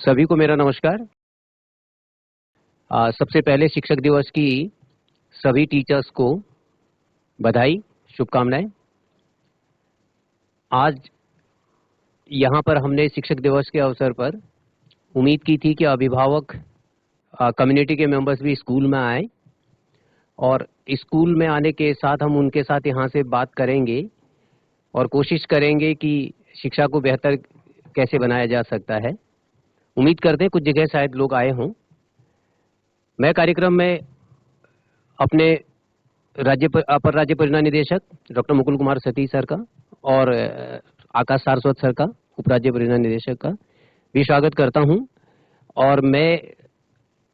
सभी को मेरा नमस्कार। सबसे पहले शिक्षक दिवस की सभी टीचर्स को बधाई, शुभकामनाएं। आज यहाँ पर हमने शिक्षक दिवस के अवसर पर उम्मीद की थी कि अभिभावक कम्युनिटी के मेंबर्स भी स्कूल में आए और स्कूल में आने के साथ हम उनके साथ यहाँ से बात करेंगे और कोशिश करेंगे कि शिक्षा को बेहतर कैसे बनाया जा सकता है। उम्मीद करते हैं कुछ जगह शायद लोग आए हों। मैं कार्यक्रम में अपने अपर राज्य परियोजना निदेशक डॉक्टर मुकुल कुमार सतीश सर का और आकाश सारस्वत सर का उप राज्य परियोजना निदेशक का भी स्वागत करता हूं और मैं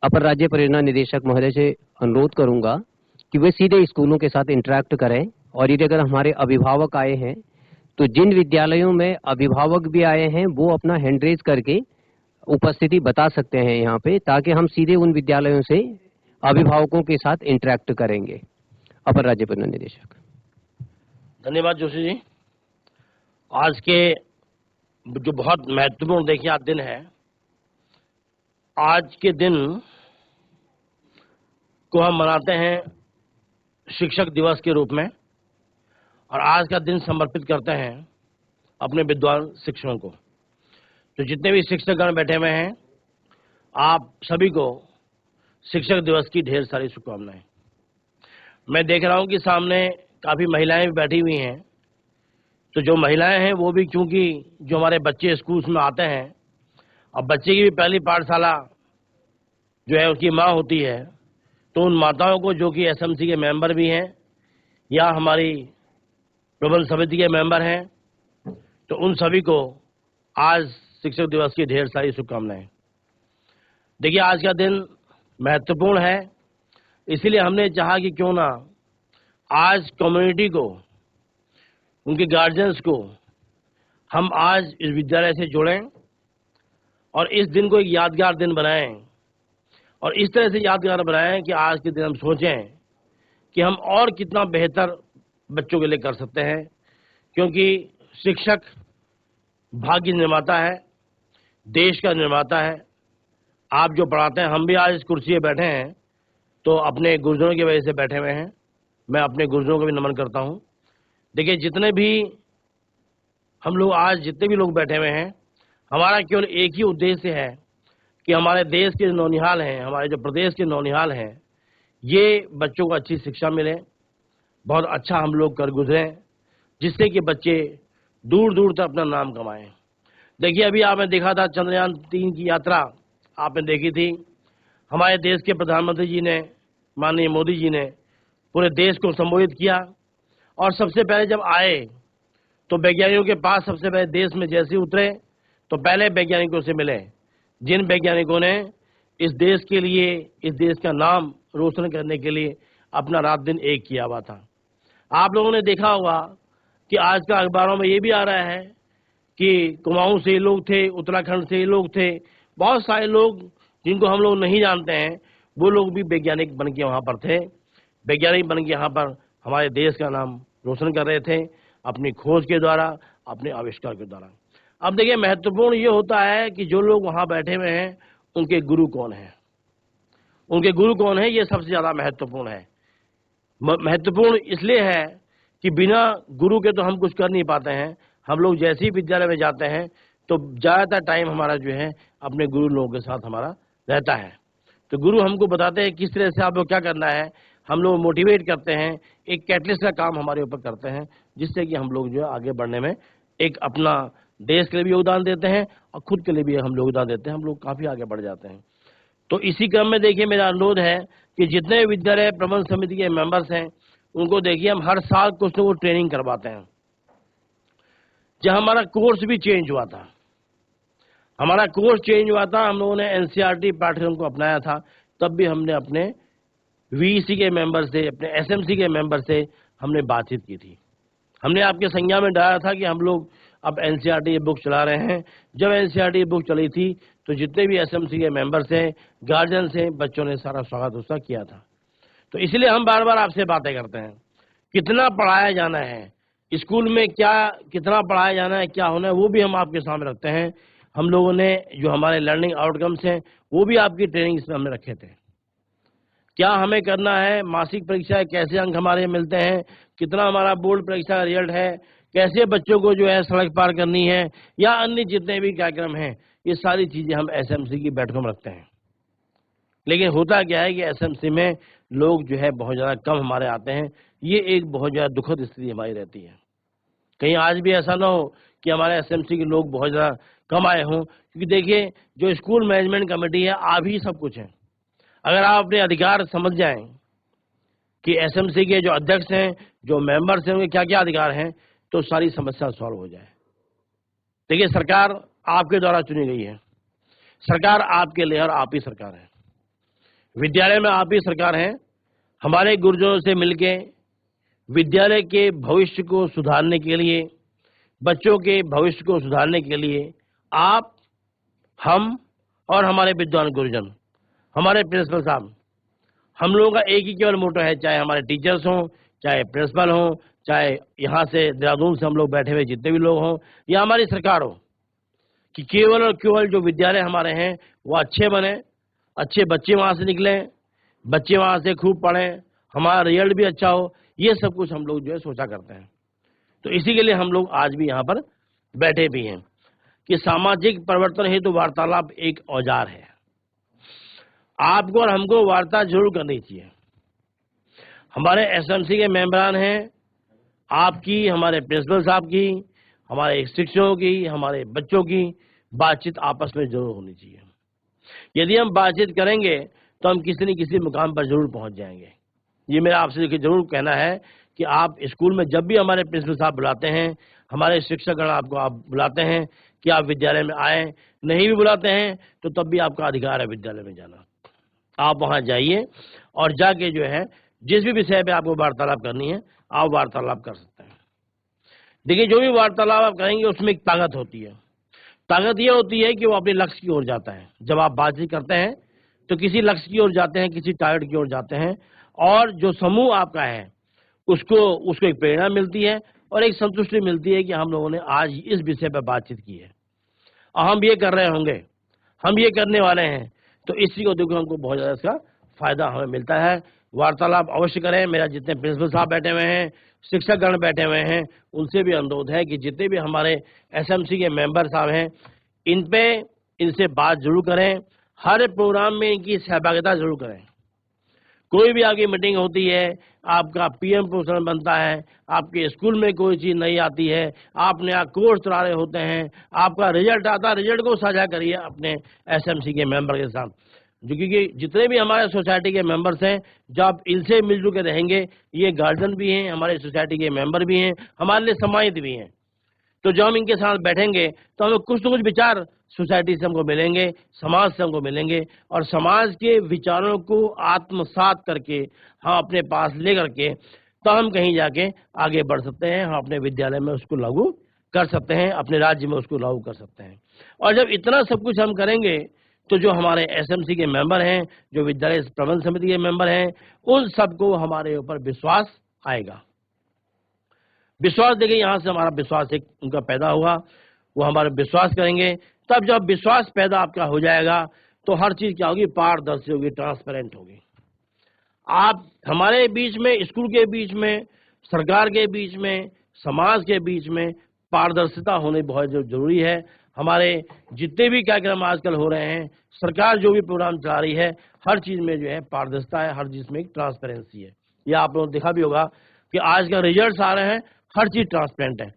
अपर राज्य परियोजना निदेशक महोदय से अनुरोध करूंगा कि वे सीधे स्कूलों के साथ इंटरेक्ट करें और यदि अगर हमारे अभिभावक आए हैं तो जिन विद्यालयों में अभिभावक भी आए हैं वो अपना हैंड रेज करके उपस्थिति बता सकते हैं यहाँ पे, ताकि हम सीधे उन विद्यालयों से अभिभावकों के साथ इंटरेक्ट करेंगे। अपर राज्य परियोजना निदेशक। धन्यवाद जोशी जी। आज के जो बहुत महत्वपूर्ण देखिए आज दिन है, आज के दिन को हम मनाते हैं शिक्षक दिवस के रूप में और आज का दिन समर्पित करते हैं अपने विद्वान शिक्षकों को। तो जितने भी शिक्षकगण बैठे हुए हैं, आप सभी को शिक्षक दिवस की ढेर सारी शुभकामनाएं। मैं देख रहा हूं कि सामने काफ़ी महिलाएं भी बैठी हुई हैं। तो जो महिलाएं हैं वो भी, क्योंकि जो हमारे बच्चे स्कूल्स में आते हैं और बच्चे की भी पहली पाठशाला जो है उसकी माँ होती है, तो उन माताओं को जो कि एसएमसी के मेंबर भी हैं या हमारी प्रबंध समिति के मेंबर हैं, तो उन सभी को आज शिक्षक दिवस की ढेर सारी शुभकामनाएं। देखिए आज का दिन महत्वपूर्ण है, इसीलिए हमने चाहा कि क्यों ना आज कम्युनिटी को, उनके गार्जियंस को हम आज इस विद्यालय से जोड़ें और इस दिन को एक यादगार दिन बनाएं और इस तरह से यादगार बनाएं कि आज के दिन हम सोचें कि हम और कितना बेहतर बच्चों के लिए कर सकते हैं, क्योंकि शिक्षक भाग्य निर्माता है, देश का निर्माता है। आप जो पढ़ाते हैं, हम भी आज इस कुर्सी पे बैठे हैं तो अपने गुरुजनों की वजह से बैठे हुए हैं। मैं अपने गुरुजनों को भी नमन करता हूं। देखिए जितने भी हम लोग आज जितने भी लोग बैठे हुए हैं, हमारा केवल एक ही उद्देश्य है कि हमारे देश के नौनिहाल हैं, हमारे जो प्रदेश के नौनिहाल हैं, ये बच्चों को अच्छी शिक्षा मिले, बहुत अच्छा हम लोग कर गुजरें, जिससे कि बच्चे दूर दूर तक अपना नाम कमाएं। देखिए अभी आपने देखा था चंद्रयान 3 की यात्रा आपने देखी थी। हमारे देश के प्रधानमंत्री जी ने, माननीय मोदी जी ने पूरे देश को संबोधित किया और सबसे पहले जब आए तो वैज्ञानिकों के पास सबसे पहले देश में जैसे उतरे तो पहले वैज्ञानिकों से मिले, जिन वैज्ञानिकों ने इस देश के लिए, इस देश का नाम रोशन करने के लिए अपना रात दिन एक किया हुआ था। आप लोगों ने देखा होगा कि आज का अखबारों में ये भी आ रहा है कि कुमाऊं से लोग थे, उत्तराखंड से लोग थे, बहुत सारे लोग जिनको हम लोग नहीं जानते हैं, वो लोग भी वैज्ञानिक बन के वहाँ पर थे। वैज्ञानिक बन के यहाँ पर हमारे देश का नाम रोशन कर रहे थे अपनी खोज के द्वारा, अपने आविष्कार के द्वारा। अब देखिए महत्वपूर्ण ये होता है कि जो लोग वहाँ बैठे हुए हैं उनके गुरु कौन है, उनके गुरु कौन है, ये सबसे ज़्यादा महत्वपूर्ण है। महत्वपूर्ण इसलिए है कि बिना गुरु के तो हम कुछ कर नहीं पाते हैं। हम लोग जैसे ही विद्यालय में जाते हैं तो ज़्यादातर टाइम हमारा जो है अपने गुरु लोगों के साथ हमारा रहता है। तो गुरु हमको बताते हैं किस तरह से आप लोग क्या करना है, हम लोग मोटिवेट करते हैं, एक कैटलिस्ट का काम हमारे ऊपर करते हैं, जिससे कि हम लोग जो है आगे बढ़ने में एक अपना देश के लिए भी योगदान देते हैं और खुद के लिए भी हम योगदान देते हैं, हम लोग काफ़ी आगे बढ़ जाते हैं। तो इसी क्रम में देखिए मेरा अनुरोध है कि जितने विद्यालय प्रबंध समिति के मेंबर्स हैं उनको देखिए हम हर साल कुछ न कुछ ट्रेनिंग करवाते हैं। जब हमारा कोर्स भी चेंज हुआ था, हमारा कोर्स चेंज हुआ था, हम लोगों ने एनसीईआरटी पाठ्यक्रम को अपनाया था, तब भी हमने अपने वीईसी के मेंबर से, अपने एसएमसी के मेंबर से हमने बातचीत की थी। हमने आपके संज्ञा में डाला था कि हम लोग अब एनसीईआरटी बुक चला रहे हैं। जब एनसीईआरटी बुक चली थी तो जितने भी एसएमसी के मेंबर्स हैं, गार्जियंस हैं, बच्चों ने सारा स्वागत उसका किया था। तो इसलिए हम बार बार आपसे बातें करते हैं, कितना पढ़ाया जाना है स्कूल में, क्या कितना पढ़ाया जाना है, क्या होना है, वो भी हम आपके सामने रखते हैं। हम लोगों ने जो हमारे लर्निंग आउटकम्स हैं वो भी आपकी ट्रेनिंग इसमें हमने रखे थे। क्या हमें करना है, मासिक परीक्षा कैसे अंक हमारे मिलते हैं, कितना हमारा बोर्ड परीक्षा का रिजल्ट है, कैसे बच्चों को जो है सड़क पार करनी है, या अन्य जितने भी कार्यक्रम हैं, ये सारी चीजें हम एसएमसी की बैठकों में रखते हैं। लेकिन होता क्या है कि एसएमसी में लोग जो है बहुत ज़्यादा कम हमारे आते हैं। ये एक बहुत ज़्यादा दुखद स्थिति हमारी रहती है। कहीं आज भी ऐसा ना हो कि हमारे एसएमसी के लोग बहुत ज़्यादा कम आए हों, क्योंकि देखिए जो स्कूल मैनेजमेंट कमेटी है आप ही सब कुछ है। अगर आप अपने अधिकार समझ जाएं कि एसएमसी के जो अध्यक्ष हैं, जो मेंबर्स हैं, उनके क्या क्या अधिकार हैं, तो सारी समस्या सॉल्व हो जाए। देखिए सरकार आपके द्वारा चुनी गई है, सरकार आपके लिए और आप ही सरकार है, विद्यालय में आप ही सरकार हैं। हमारे गुरुजनों से मिलके विद्यालय के भविष्य को सुधारने के लिए, बच्चों के भविष्य को सुधारने के लिए आप, हम और हमारे विद्वान गुरुजन, हमारे प्रिंसिपल साहब, हम लोगों का एक ही केवल मोटो है, चाहे हमारे टीचर्स हों, चाहे प्रिंसिपल हों, चाहे यहाँ से देहरादून से हम लोग बैठे हुए जितने भी लोग हों, या हमारी सरकार हो, कि केवल और केवल जो विद्यालय हमारे हैं वो अच्छे बने, अच्छे बच्चे वहाँ से निकलें, बच्चे वहाँ से खूब पढ़ें, हमारा रिजल्ट भी अच्छा हो। ये सब कुछ हम लोग जो है सोचा करते हैं। तो इसी के लिए हम लोग आज भी यहाँ पर बैठे भी हैं कि सामाजिक परिवर्तन हेतु तो वार्तालाप एक औजार है। आपको और हमको वार्ता जरूर करनी चाहिए। हमारे एसएमसी के मेंबरान हैं, आपकी, हमारे प्रिंसिपल साहब की, हमारे शिक्षकों की, हमारे बच्चों की बातचीत आपस में जरूर होनी चाहिए। यदि हम बातचीत करेंगे तो हम किसी न किसी मुकाम पर जरूर पहुंच जाएंगे। ये मेरा आपसे जरूर कहना है कि आप स्कूल में जब भी हमारे प्रिंसिपल साहब बुलाते हैं, हमारे शिक्षकगण आपको आप बुलाते हैं कि आप विद्यालय में आए, नहीं भी बुलाते हैं तो तब भी आपका अधिकार है विद्यालय में जाना। आप वहां जाइए और जाके जो है जिस भी विषय पे आपको वार्तालाप करनी है आप वार्तालाप कर सकते हैं। देखिए जो भी वार्तालाप आप करेंगे उसमें एक ताकत होती है। ताकत ये होती है कि वो अपने लक्ष्य की ओर जाता है। जब आप बातचीत करते हैं तो किसी लक्ष्य की ओर जाते हैं, किसी टारगेट की ओर जाते हैं, और जो समूह आपका है उसको एक प्रेरणा मिलती है और एक संतुष्टि मिलती है कि हम लोगों ने आज इस विषय पर बातचीत की है और हम ये कर रहे होंगे, हम ये करने वाले हैं। तो इसी को देखो हमको बहुत ज़्यादा इसका फायदा हमें मिलता है। वार्तालाप अवश्य करें। मेरा जितने प्रिंसिपल साहब बैठे हुए हैं, शिक्षकगण बैठे हुए हैं, उनसे भी अनुरोध है कि जितने भी हमारे एसएमसी के मेंबर साहब हैं, इनसे बात जरूर करें। हर प्रोग्राम में इनकी सहभागिता जरूर करें। कोई भी आपकी मीटिंग होती है, आपका पीएम पोषण बनता है, आपके स्कूल में कोई चीज़ नहीं आती है, आप नया कोर्स चला रहे होते हैं, आपका रिजल्ट आता है, रिजल्ट को साझा करिए अपने एसएमसी के मेंबर के साथ। जो क्योंकि जितने भी हमारे सोसाइटी के मेंबर्स हैं, जब आप इनसे मिलजुल के रहेंगे, ये गार्जियन भी हैं, हमारे सोसाइटी के मेंबर भी हैं, हमारे लिए समाहित भी हैं। तो जब हम इनके साथ बैठेंगे तो हमें कुछ न कुछ विचार सोसाइटी से हमको मिलेंगे, समाज से हमको मिलेंगे, और समाज के विचारों को आत्मसात करके हम अपने पास ले करके तो हम कहीं जाके आगे बढ़ सकते हैं। हम अपने विद्यालय में उसको लागू कर सकते हैं, अपने राज्य में उसको लागू कर सकते हैं। और जब इतना सब कुछ हम करेंगे तो जो हमारे एसएमसी के मेंबर हैं, जो विद्यालय प्रबंध समिति के मेंबर हैं, उन सबको हमारे ऊपर विश्वास आएगा। विश्वास देखिए यहाँ से हमारा विश्वास एक उनका पैदा हुआ, वो हमारे विश्वास करेंगे। तब जब विश्वास पैदा आपका हो जाएगा तो हर चीज क्या होगी, पारदर्शी होगी, ट्रांसपेरेंट होगी। आप हमारे बीच में, स्कूल के बीच में, सरकार के बीच में, समाज के बीच में पारदर्शिता होनी बहुत जरूरी है। हमारे जितने भी कार्यक्रम आजकल हो रहे हैं, सरकार जो भी प्रोग्राम चला रही है, हर चीज में जो है पारदर्शिता है, हर चीज में एक ट्रांसपेरेंसी है। यह आप लोगों ने देखा भी होगा कि आज का रिजल्ट आ रहे हैं, हर चीज ट्रांसपेरेंट है,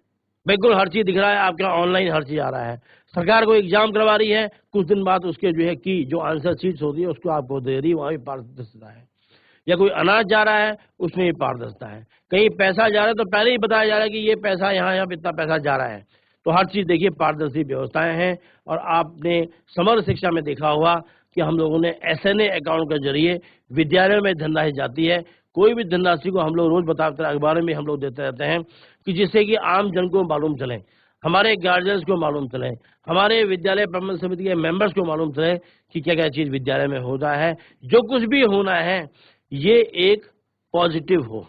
बिल्कुल हर चीज दिख रहा है आपका, ऑनलाइन हर चीज आ रहा है। सरकार को एग्जाम करवा रही है, कुछ दिन बाद उसके जो है की जो आंसर शीट्स होती है उसको आपको दे रही है, वहां भी पारदर्शिता है। या कोई अनाज जा रहा है उसमें भी पारदर्शिता है। कहीं पैसा जा रहा है तो पहले ही बताया जा रहा है कि ये पैसा यहाँ इतना पैसा जा रहा है। तो हर चीज देखिए पारदर्शी व्यवस्थाएं हैं। और आपने समग्र शिक्षा में देखा होगा कि हम लोगों ने SNA अकाउंट के जरिए विद्यालयों में धनराशि जाती है। कोई भी धनराशि को हम लोग रोज बताते हैं, अखबार में हम लोग देते रहते हैं, कि जिससे कि आम जन को मालूम चले, हमारे गार्जियंस को मालूम चले, हमारे विद्यालय प्रबंध समिति के मेंबर्स को मालूम चले कि क्या क्या चीज विद्यालय में होता है। जो कुछ भी होना है ये एक पॉजिटिव हो,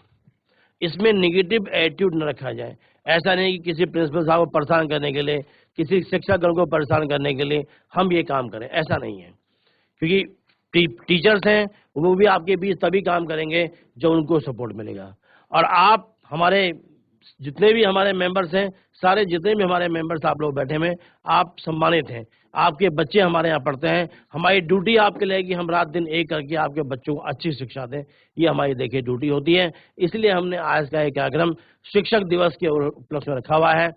इसमें निगेटिव एटीट्यूड न रखा जाए। ऐसा नहीं कि किसी प्रिंसिपल साहब को परेशान करने के लिए किसी शिक्षकगण को परेशान करने के लिए हम ये काम करें, ऐसा नहीं है। क्योंकि टीचर्स हैं वो भी आपके बीच तभी काम करेंगे जब उनको सपोर्ट मिलेगा। और आप हमारे जितने भी हमारे मेंबर्स हैं, सारे जितने भी हमारे मेंबर्स आप लोग बैठे हुए, आप सम्मानित हैं। आपके बच्चे हमारे यहाँ पढ़ते हैं, हमारी ड्यूटी आपके लिए कि हम रात दिन एक करके आपके बच्चों को अच्छी शिक्षा दें, ये हमारी देखिए ड्यूटी होती है। इसलिए हमने आज का एक कार्यक्रम शिक्षक दिवस के उपलक्ष्य में रखा हुआ है।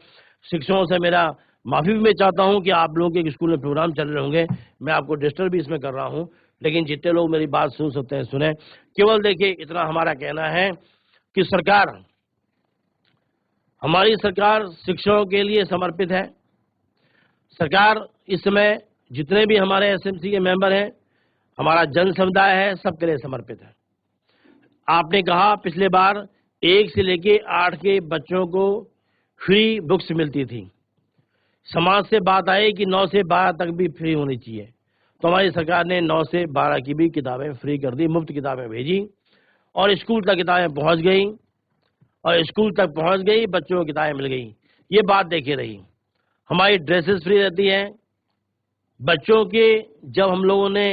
शिक्षकों से मेरा माफी भी मैं चाहता हूं कि आप लोगों के स्कूल में प्रोग्राम चल रहे होंगे, मैं आपको डिस्टर्ब भी इसमें कर रहा हूं, लेकिन जितने लोग मेरी बात सुन सकते हैं सुने। केवल देखिए इतना हमारा कहना है कि हमारी सरकार शिक्षकों के लिए समर्पित है। सरकार इस समय जितने भी हमारे एसएमसी के मेंबर हैं, हमारा जन समुदाय है, सबके लिए समर्पित है। आपने कहा पिछले बार 1 से लेके 8 के बच्चों को फ्री बुक्स मिलती थी। समाज से बात आई कि 9 से 12 तक भी फ्री होनी चाहिए, तो हमारी सरकार ने 9 से 12 की भी किताबें फ्री कर दी, मुफ्त किताबें भेजी और स्कूल तक किताबें पहुंच गई और स्कूल तक पहुंच गई, बच्चों को किताबें मिल गई। ये बात देखी रही। हमारी ड्रेसेस फ्री रहती है बच्चों के। जब हम लोगों ने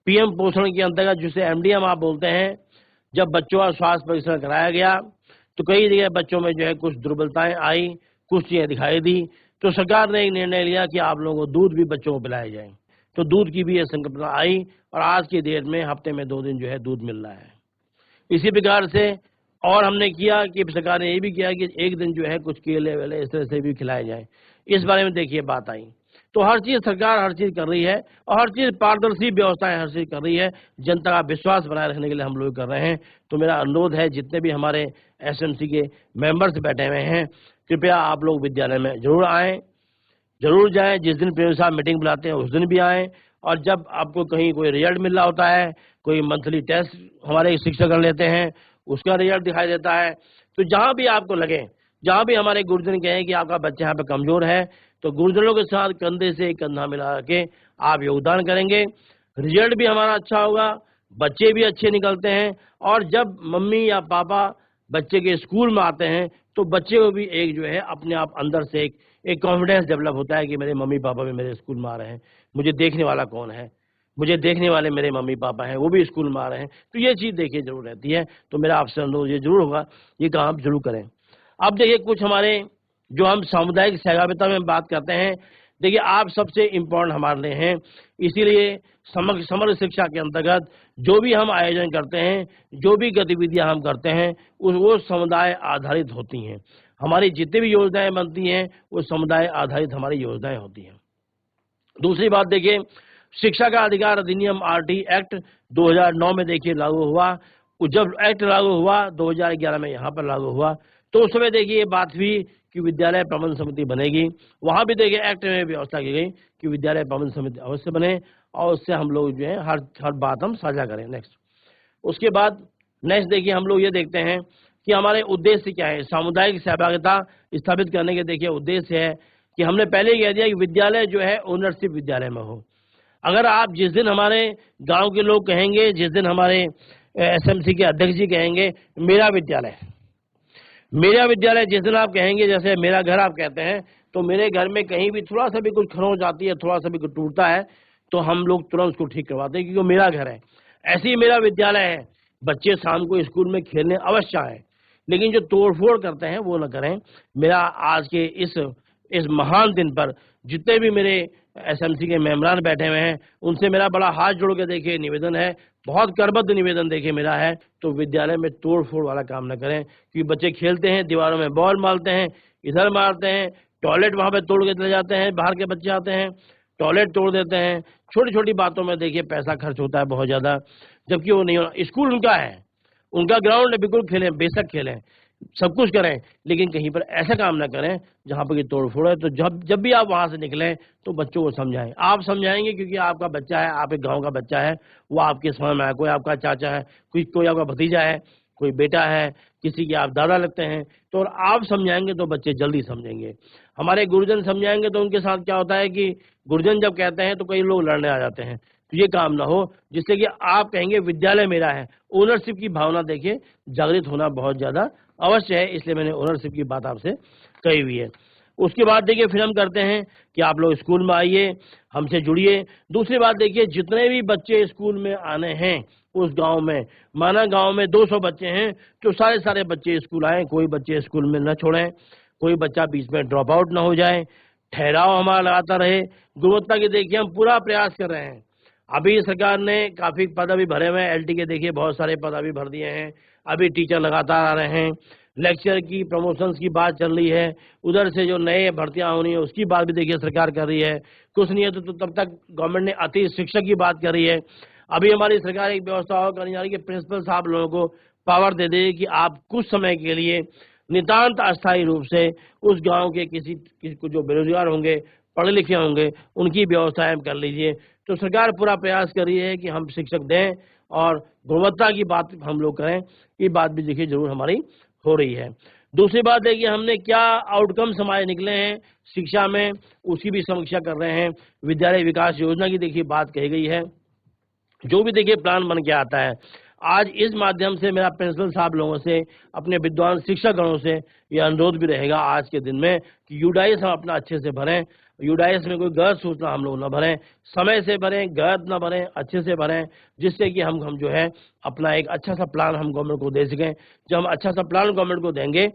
पीएम पोषण के अंतर्गत, जिसे एमडीएम आप बोलते हैं, जब बच्चों का स्वास्थ्य परीक्षण कराया गया तो कई जगह बच्चों में जो है कुछ दुर्बलताएं आई, कुछ चीजें दिखाई दी, तो सरकार ने एक निर्णय लिया कि आप लोगों को दूध भी बच्चों को पिलाया जाए। तो दूध की भी यह संकल्पना आई और आज की डेट में हफ्ते में 2 दिन जो है दूध मिल रहा है। इसी प्रकार से और हमने किया कि सरकार ने ये भी किया कि एक दिन जो है कुछ केले वेले इस तरह से भी खिलाए जाए। इस बारे में देखिए बात आई। तो हर चीज सरकार हर चीज कर रही है और हर चीज पारदर्शी व्यवस्थाएं हर चीज कर रही है। जनता का विश्वास बनाए रखने के लिए हम लोग कर रहे हैं। तो मेरा अनुरोध है जितने भी हमारे एसएमसी के मेंबर्स बैठे हुए हैं, कृपया आप लोग विद्यालय में जरूर आएँ, जरूर जाएं। जिस दिन प्रिंसिपल साहब मीटिंग बुलाते हैं उस दिन भी आएँ। और जब आपको कहीं कोई रिजल्ट मिल रहा होता है, कोई मंथली टेस्ट हमारे शिक्षकगण लेते हैं, उसका रिजल्ट दिखाई देता है, तो जहां भी आपको लगे, जहां भी हमारे गुरुजन कहें कि आपका बच्चा यहाँ पे कमजोर है, तो गुरुजनों के साथ कंधे से कंधा मिला के आप योगदान करेंगे। रिजल्ट भी हमारा अच्छा होगा, बच्चे भी अच्छे निकलते हैं। और जब मम्मी या पापा बच्चे के स्कूल में आते हैं तो बच्चे को भी एक जो है अपने आप अंदर से एक कॉन्फिडेंस डेवलप होता है कि मेरे मम्मी पापा भी मेरे स्कूल में आ रहे हैं, मुझे देखने वाला कौन है, मुझे देखने वाले मेरे मम्मी पापा हैं, वो भी स्कूल में आ रहे हैं। तो ये चीज़ देखिए जरूर रहती है। तो मेरा आपसे अनुरोध ये जरूर होगा, ये काम जरूर करें। अब देखिए कुछ हमारे जो हम सामुदायिक सहभागिता में बात करते हैं, देखिए आप सबसे इम्पोर्टेंट हमारे लिए हैं। इसीलिए समग्र शिक्षा के अंतर्गत जो भी हम आयोजन करते हैं, जो भी गतिविधियां हम करते हैं, वो समुदाय आधारित होती हैं। हमारी जितनी भी योजनाएं बनती हैं वो समुदाय आधारित हमारी योजनाएं होती हैं। दूसरी बात देखिए, शिक्षा का अधिकार अधिनियम आरटी एक्ट 2009 में देखिए लागू हुआ। जब एक्ट लागू हुआ 2011 में यहाँ पर लागू हुआ, तो उस समय देखिए ये बात हुई कि विद्यालय प्रबंध समिति बनेगी। वहाँ भी देखिए एक्ट में व्यवस्था की गई कि विद्यालय प्रबंध समिति अवश्य बने और उससे हम लोग जो है हर बात हम साझा करें। नेक्स्ट, उसके बाद नेक्स्ट देखिए हम लोग ये देखते हैं कि हमारे उद्देश्य क्या है। सामुदायिक सहभागिता स्थापित करने के देखिए उद्देश्य है कि हमने पहले ही कह दिया कि विद्यालय जो है ओनरशिप विद्यालय में हो। अगर आप जिस दिन हमारे गांव के लोग कहेंगे, जिस दिन हमारे एसएमसी के अध्यक्ष जी कहेंगे मेरा विद्यालय, जिस दिन आप कहेंगे, जैसे मेरा घर आप कहते हैं, तो मेरे घर में कहीं भी थोड़ा सा भी कुछ खरोंच आती है, थोड़ा सा भी कुछ टूटता है, तो हम लोग तुरंत उसको ठीक करवाते हैं क्योंकि मेरा घर है। ऐसे ही मेरा विद्यालय है। बच्चे शाम को स्कूल में खेलने अवश्य आए, लेकिन जो तोड़फोड़ करते हैं वो न करें। मेरा आज के इस महान दिन पर जितने भी मेरे एसएमसी के मेंबरान बैठे हुए हैं, उनसे मेरा बड़ा हाथ जोड़ के देखिए निवेदन है, बहुत करबद्ध निवेदन देखिए मेरा है, तो विद्यालय में तोड़ फोड़ वाला काम न करें। क्योंकि बच्चे खेलते हैं, दीवारों में बॉल मारते हैं, इधर मारते हैं, टॉयलेट वहां पे तोड़ के चले जाते हैं, बाहर के बच्चे आते हैं टॉयलेट तोड़ देते हैं। छोटी छोटी बातों में देखिए पैसा खर्च होता है बहुत ज्यादा, जबकि वो नहीं होना। स्कूल उनका है, उनका ग्राउंड है, बिल्कुल खेलें, बेशक खेलें, सब कुछ करें, लेकिन कहीं पर ऐसा काम ना करें जहां पर तोड़फोड़ है। तो जब भी आप वहां से निकलें तो बच्चों को समझाएं। आप समझाएंगे क्योंकि आपका बच्चा है, आप एक गांव का बच्चा है, वो आपके समझ में आए। कोई आपका चाचा है, कोई आपका भतीजा है, कोई बेटा है, किसी के आप दादा लगते हैं, तो आप समझाएंगे तो बच्चे जल्दी समझेंगे। हमारे गुरुजन समझाएंगे तो उनके साथ क्या होता है कि गुरुजन जब कहते हैं तो कई लोग लड़ने आ जाते हैं। तो ये काम ना हो, जिससे कि आप कहेंगे विद्यालय मेरा है। ओनरशिप की भावना देखिए जागृत होना बहुत ज्यादा अवश्य है, इसलिए मैंने ओनरशिप की बात आपसे कही हुई है। उसके बाद देखिए फिर हम करते हैं कि आप लोग स्कूल में आइए, हमसे जुड़िए। दूसरी बात देखिए, जितने भी बच्चे स्कूल में आने हैं उस गांव में, माना गांव में 200 बच्चे हैं, तो सारे बच्चे स्कूल आए, कोई बच्चे स्कूल में न छोड़ें, कोई बच्चा बीच में ड्रॉप आउट ना हो जाए, ठहराव हमारा लगाता रहे। गुणवत्ता की देखिए हम पूरा प्रयास कर रहे हैं। अभी सरकार ने काफी पद अभी भरे हुए हैं, एलटी के देखिए बहुत सारे पद अभी भर दिए हैं, अभी टीचर लगातार आ रहे हैं, लेक्चर की प्रमोशंस की बात चल रही है, उधर से जो नए भर्तियां होनी है उसकी बात भी देखिए सरकार कर रही है। कुछ नहीं है तो तब तक गवर्नमेंट ने अति शिक्षक की बात कर रही है। अभी हमारी सरकार एक व्यवस्था और करने जा रही है कि प्रिंसिपल साहब लोगों को पावर दे देगी कि आप कुछ समय के लिए नितांत अस्थायी रूप से उस गांव के किसी को जो बेरोजगार होंगे, पढ़े लिखे होंगे, उनकी व्यवस्थाएं कर लीजिए। तो सरकार पूरा प्रयास कर रही है कि हम शिक्षक दें और गुणवत्ता की बात हम लोग करें। ये बात भी देखिए जरूर हमारी हो रही है। दूसरी बात है कि हमने क्या आउटकम्स हमारे निकले हैं शिक्षा में, उसकी भी समीक्षा कर रहे हैं। विद्यालय विकास योजना की देखिए बात कही गई है, जो भी देखिए प्लान बन के आता है। आज इस माध्यम से मेरा प्रिंसिपल साहब लोगों से, अपने विद्वान शिक्षकगणों से यह अनुरोध भी रहेगा आज के दिन में कि यूडाइस हम अपना अच्छे से भरें। यूडाइस में कोई गलत सूचना हम लोग न भरें, समय से भरें, गलत न भरें, अच्छे से भरें, जिससे कि हम जो है अपना एक अच्छा सा प्लान हम गवर्नमेंट को दे सकें। जब हम अच्छा सा प्लान गवर्नमेंट को देंगे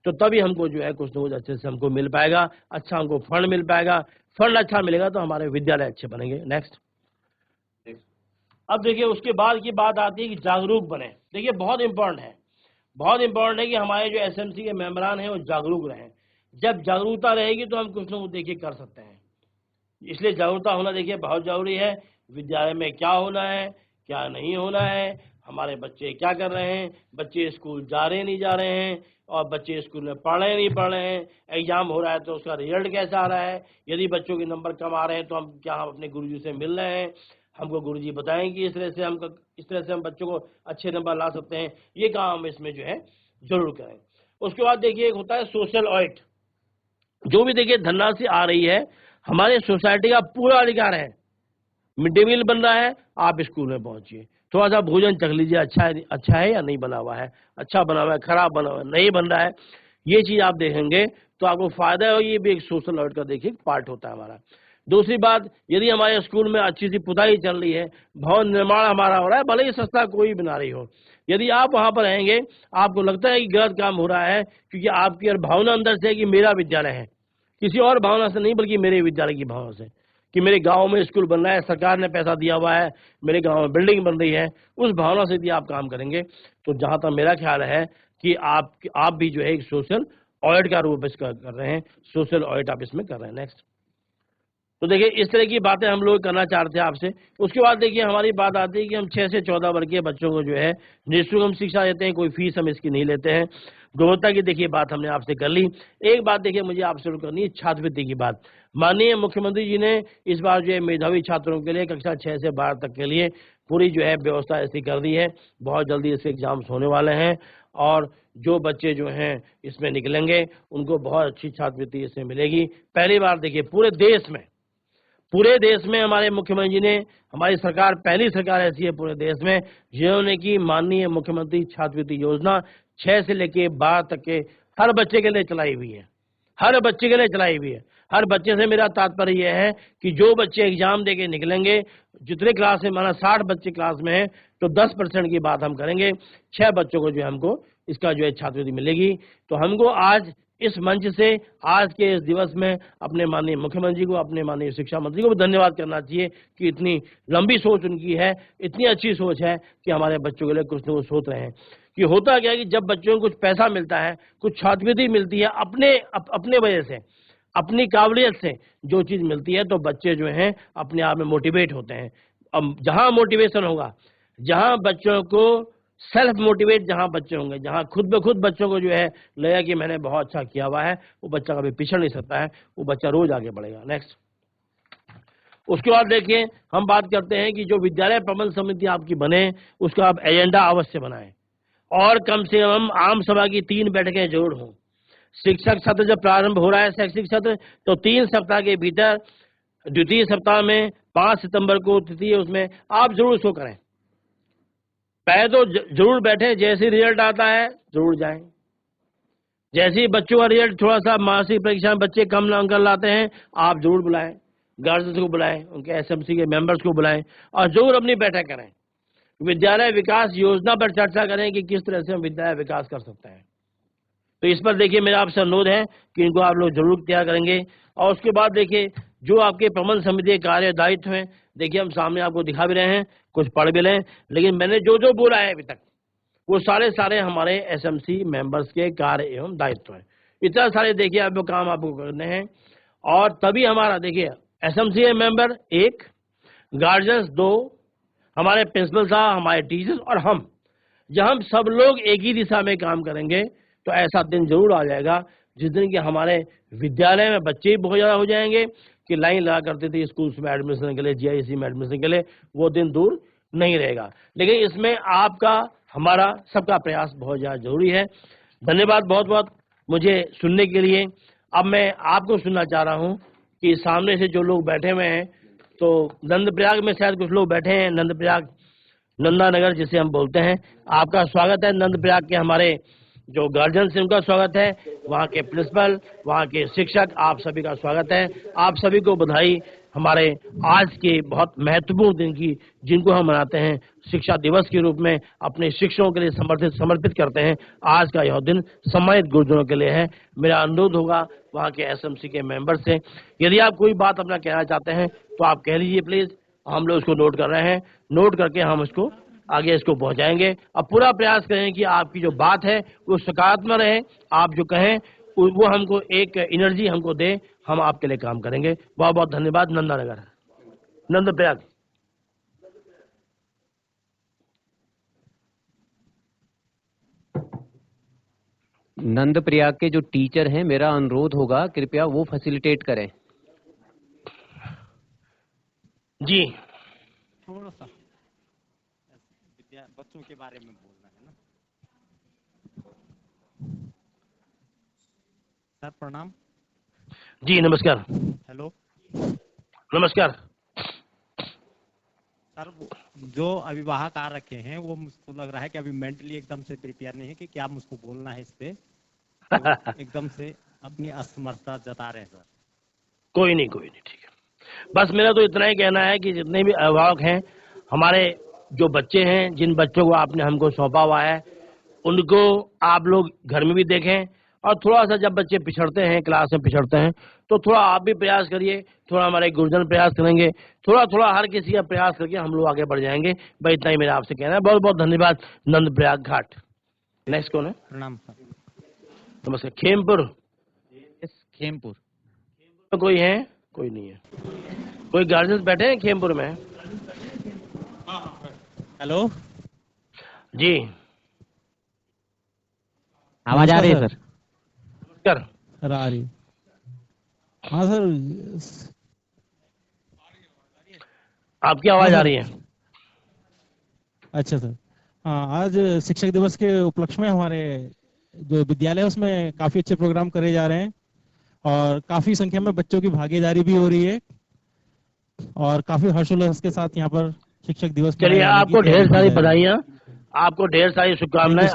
तो तभी हमको जो है कुछ न कुछ अच्छे से हमको मिल पाएगा, अच्छा हमको फंड मिल पाएगा। फंड अच्छा मिलेगा तो हमारे विद्यालय अच्छे बनेंगे। नेक्स्ट। अब देखिए उसके बाद की बात आती है कि जागरूक बने। देखिए बहुत इंपॉर्टेंट है, बहुत इंपॉर्टेंट है कि हमारे जो एसएमसी के मेंबरान हैं वो जागरूक रहें। जब जागरूकता रहेगी तो हम कुछ न कुछ देखिए कर सकते हैं, इसलिए जागरूकता होना देखिए बहुत जरूरी है। विद्यालय में क्या होना है, क्या नहीं होना है, हमारे बच्चे क्या कर रहे हैं, बच्चे स्कूल जा रहे नहीं जा रहे हैं, और बच्चे स्कूल में पढ़ रहे नहीं पढ़ रहे हैं, एग्जाम हो रहा है तो उसका रिजल्ट कैसा आ रहा है, यदि बच्चों के नंबर कम आ रहे हैं तो हम अपने गुरुजी से मिल रहे हैं, हमको गुरुजी बताएंगे इस तरह से हम बच्चों को अच्छे नंबर ला सकते हैं। ये काम हम इसमें जो है जरूर करें। उसके बाद देखिए एक होता है सोशल ऑडिट। जो भी देखिए धनराशि आ रही है, हमारे सोसाइटी का पूरा अधिकार है। मिड डे मील बन रहा है, आप स्कूल में पहुंचिए, थोड़ा सा भोजन चख लीजिए, अच्छा है या नहीं बना हुआ है, अच्छा बना हुआ है, खराब बना हुआ है, नहीं बन रहा है, ये चीज आप देखेंगे तो आपको फायदा है। ये भी एक सोशल ऑडिट का देखिए पार्ट होता है हमारा। दूसरी बात, यदि हमारे स्कूल में अच्छी सी पुताई चल रही है, भवन निर्माण हमारा हो रहा है, भले ही सस्ता कोई बना रही हो, यदि आप वहां पर रहेंगे, आपको लगता है कि गलत काम हो रहा है, क्योंकि आपकी भावना अंदर से है कि मेरा विद्यालय है, किसी और भावना से नहीं, बल्कि मेरे विद्यालय की भावना से कि मेरे गांव में स्कूल बन रहा है, सरकार ने पैसा दिया हुआ है, मेरे गांव में बिल्डिंग बन रही है, उस भावना से यदि आप काम करेंगे तो जहां तक मेरा ख्याल है कि आप भी जो है एक सोशल ऑडिट का रूप इसका कर रहे हैं, सोशल ऑडिट आप इसमें कर रहे हैं। नेक्स्ट। तो देखिए इस तरह की बातें हम लोग करना चाहते हैं आपसे। उसके बाद देखिए हमारी बात आती है कि हम 6 से 14 वर्ग के बच्चों को जो है निःशुल्क हम शिक्षा देते हैं, कोई फीस हम इसकी नहीं लेते हैं। गुणवत्ता की देखिए बात हमने आपसे कर ली। एक बात देखिए मुझे आपसे शुरू करनी है, छात्रवृत्ति की बात। माननीय मुख्यमंत्री जी ने इस बार जो है मेधावी छात्रों के लिए कक्षा 6 से 12 तक के लिए पूरी जो है व्यवस्था ऐसी कर दी है। बहुत जल्दी इसके एग्जाम्स होने वाले हैं, और जो बच्चे जो हैं इसमें निकलेंगे उनको बहुत अच्छी छात्रवृत्ति इससे मिलेगी। पहली बार देखिए पूरे देश में हमारे मुख्यमंत्री जी ने, हमारी सरकार पहली सरकार ऐसी है पूरे देश में जिन्होंने की माननीय मुख्यमंत्री छात्रवृत्ति योजना 6 से लेके 12 तक के हर बच्चे के लिए चलाई हुई है। हर बच्चे के लिए चलाई हुई है। हर बच्चे से मेरा तात्पर्य यह है कि जो बच्चे एग्जाम देके निकलेंगे, जितने क्लास में, माना 60 बच्चे क्लास में हैं, तो 10% की बात हम करेंगे, 6 बच्चों को जो है हमको इसका जो है छात्रवृत्ति मिलेगी। तो हमको आज इस मंच से, आज के इस दिवस में अपने माननीय मुख्यमंत्री को, अपने माननीय शिक्षा मंत्री को भी धन्यवाद करना चाहिए कि इतनी लंबी सोच उनकी है, इतनी अच्छी सोच है कि हमारे बच्चों के लिए कुछ न कुछ सोच रहे हैं। कि होता क्या है कि जब बच्चों को कुछ पैसा मिलता है, कुछ छात्रवृत्ति मिलती है, अपने वजह से, अपनी काबिलियत से जो चीज मिलती है, तो बच्चे जो हैं अपने आप में मोटिवेट होते हैं। अब जहां मोटिवेशन होगा, जहां बच्चों को सेल्फ मोटिवेट जहां बच्चे होंगे, जहां खुद ब खुद बच्चों को जो है लगेगा कि मैंने बहुत अच्छा किया हुआ है, वो बच्चा कभी पिछड़ नहीं सकता है, वो बच्चा रोज आगे बढ़ेगा। नेक्स्ट। उसके बाद देखिए हम बात करते हैं कि जो विद्यालय प्रबंध समिति आपकी बने, उसका आप एजेंडा अवश्य बनाएं, और कम से कम आम सभा की 3 बैठकें जरूर हों। शिक्षक सत्र जब प्रारंभ हो रहा है, शैक्षिक सत्र, तो 3 सप्ताह के भीतर, द्वितीय सप्ताह में 5 सितंबर को तृतीय, उसमें आप जरूर इसको करें। पहले तो जरूर बैठे, जैसे रिजल्ट आता है जरूर जाएं, जैसे ही बच्चों का रिजल्ट थोड़ा सा मासिक परीक्षा में बच्चे कम अंक लाते हैं, आप जरूर बुलाएं, गार्जियंस को बुलाएं, उनके एसएमसी के मेंबर्स को बुलाएं और जरूर अपनी बैठक करें। विद्यालय विकास योजना पर चर्चा करें कि किस तरह से हम विद्यालय विकास कर सकते हैं। तो इस पर देखिए मेरा आपसे अनुरोध है कि इनको आप लोग जरूर तैयार करेंगे। और उसके बाद देखिए जो आपके प्रबंध समिति के कार्य दायित्व हैं, देखिए हम सामने आपको दिखा भी रहे हैं, कुछ पढ़ भी रहे हैं, लेकिन मैंने जो जो बोला है अभी तक वो सारे हमारे एसएमसी मेंबर्स के कार्य एवं दायित्व हैं। इतना सारे देखिए आप काम आपको करने हैं और तभी हमारा देखिए एसएमसी मेंबर 1, गार्जियंस 2, हमारे प्रिंसिपल साहब, हमारे टीचर्स और हम, जब हम सब लोग एक ही दिशा में काम करेंगे तो ऐसा दिन जरूर आ जाएगा जिस दिन कि हमारे विद्यालय में बच्चे ही बहुत ज्यादा हो जाएंगे कि लाइन लगा करते थे स्कूल्स में एडमिशन के लिए, जीआईसी में एडमिशन के लिए, वो दिन दूर नहीं रहेगा। लेकिन इसमें आपका हमारा सबका प्रयास बहुत ज्यादा जरूरी है। धन्यवाद बहुत बहुत मुझे सुनने के लिए। अब मैं आपको सुनना चाह रहा हूं कि सामने से जो लोग बैठे हुए हैं, तो नंदप्रयाग में शायद कुछ लोग बैठे हैं, नंदप्रयाग नंदानगर जिसे हम बोलते हैं, आपका स्वागत है। नंदप्रयाग के हमारे जो गार्जियंस हैं उनका स्वागत है, वहाँ के प्रिंसिपल, वहाँ के शिक्षक, आप सभी का स्वागत है। आप सभी को बधाई हमारे आज के बहुत महत्वपूर्ण दिन की, जिनको हम मनाते हैं शिक्षा दिवस के रूप में, अपने शिक्षकों के लिए समर्पित करते हैं। आज का यह दिन सम्मानित गुरुजनों के लिए है। मेरा अनुरोध होगा वहाँ के एसएमसी के मेंबर से, यदि आप कोई बात अपना कहना चाहते हैं तो आप कह लीजिए प्लीज। हम लोग उसको नोट कर रहे हैं, नोट करके हम उसको आगे इसको पहुंचाएंगे। अब पूरा प्रयास करें कि आपकी जो बात है वो सकारात्मक रहे, आप जो कहें वो हमको एक एनर्जी हमको दे, हम आपके लिए काम करेंगे। बहुत बहुत धन्यवाद। नंदानगर, नंदप्रयाग। नंदप्रयाग के जो टीचर हैं, मेरा अनुरोध होगा कृपया वो फैसिलिटेट करें। जी, थोड़ा सा बच्चों के बारे में बोलना है ना। सर प्रणाम। जी नमस्कार। हेलो नमस्कार। सर, जो अभिभावक आ रखे हैं वो मुझको लग रहा है कि अभी मेंटली एकदम से प्रिपेयर नहीं है कि क्या मुझको बोलना है इस पे, तो एकदम से अपनी असमर्थता जता रहे हैं सर। कोई नहीं, ठीक है। बस मेरा तो इतना ही कहना है कि जितने भी अभिभावक हैं, हमारे जो बच्चे हैं, जिन बच्चों को आपने हमको सौंपा हुआ है, उनको आप लोग घर में भी देखें और थोड़ा सा जब बच्चे पिछड़ते हैं, क्लास में पिछड़ते हैं, तो थोड़ा आप भी प्रयास करिए, थोड़ा हमारे गुरुजन प्रयास करेंगे, थोड़ा हर किसी का प्रयास करके हम लोग आगे बढ़ जाएंगे। भाई इतना ही मेरा आपसे कहना है। बहुत बहुत धन्यवाद। नंदप्रयाग घाट। नेक्स्ट कौन है? प्रणाम सर। नमस्कार। खेमपुर। खेमपुर तो कोई है? कोई नहीं है। कोई गार्जियंस बैठे हैं खेमपुर में? हेलो जी, आवाज आ रही है सर? कर सर आ रही। हाँ सर, आपकी आवाज आ रही है। अच्छा सर। हाँ, आज शिक्षक दिवस के उपलक्ष्य में हमारे जो विद्यालय है उसमें काफी अच्छे प्रोग्राम करे जा रहे हैं और काफी संख्या में बच्चों की भागीदारी भी हो रही है और काफी हर्षोल्लास के साथ यहाँ पर शिक्षक दिवस चलिए, आपको ढेर सारी बधाइयाँ, आपको ढेर सारी शुभकामनाएं।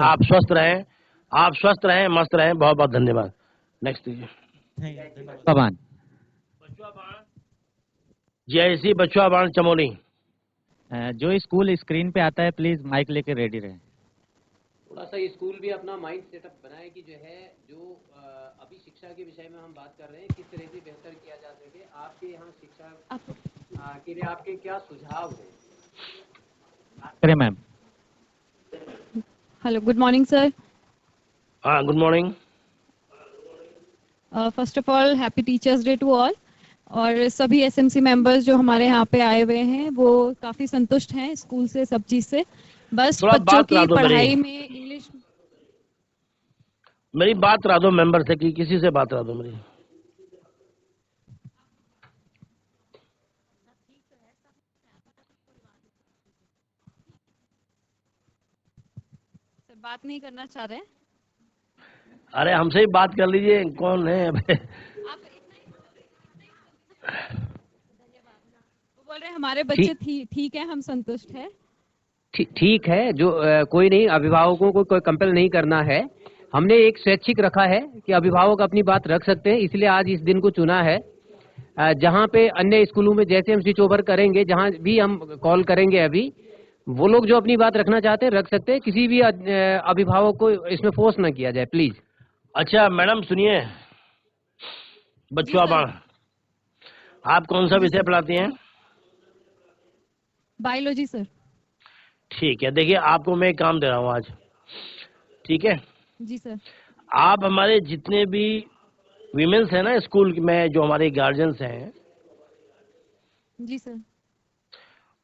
आप स्वस्थ रहें, मस्त रहें। बहुत बहुत धन्यवाद। नेक्स्ट दीजिए। पवन जीआईसी बछुआ बाण चमोली। जो स्कूल स्क्रीन पे आता है प्लीज माइक लेके रेडी रहे। थोड़ा सा स्कूल भी अपना माइंड सेटअप बनाए कि जो है जो अभी शिक्षा के विषय में हम बात कर रहे हैं, किस तरह से बेहतर किया जा सके। आपके यहाँ शिक्षा के लिए आपके क्या सुझाव है? करें ma'am. Hello, good morning, sir. हाँ, good morning. First of all, happy Teachers Day to all. और सभी एसएमसी मेंबर्स जो हमारे यहाँ पे आए हुए हैं वो काफी संतुष्ट हैं स्कूल से, सब चीज से। बस बच्चों की पढ़ाई में इंग्लिश। मेरी बात करा दो मेंबर से, कि किसी से बात करा दो मेरी। सर बात नहीं करना चाह रहे हैं? अरे हमसे ही बात कर लीजिए, कौन है? वो बोल रहे हैं हमारे बच्चे ठीक है, हम संतुष्ट है। ठीक है, जो कोई नहीं, अभिभावकों को कोई कंपेल नहीं करना है। हमने एक स्वैच्छिक रखा है कि अभिभावक अपनी बात रख सकते हैं, इसलिए आज इस दिन को चुना है। जहां पे अन्य स्कूलों में जैसे हम स्विच ओवर करेंगे, जहां भी हम कॉल करेंगे अभी, वो लोग जो अपनी बात रखना चाहते हैं रख सकते हैं, किसी भी अभिभावक को इसमें फोर्स ना किया जाए प्लीज। अच्छा मैडम सुनिए, बच्चों आप कौन सा विषय पढ़ाती हैं? Biology sir. ठीक है, देखिए आपको मैं एक काम दे रहा हूँ आज, ठीक है? जी सर। आप हमारे जितने भी विमेन्स हैं ना स्कूल में, जो हमारे गार्जियंस हैं, जी सर।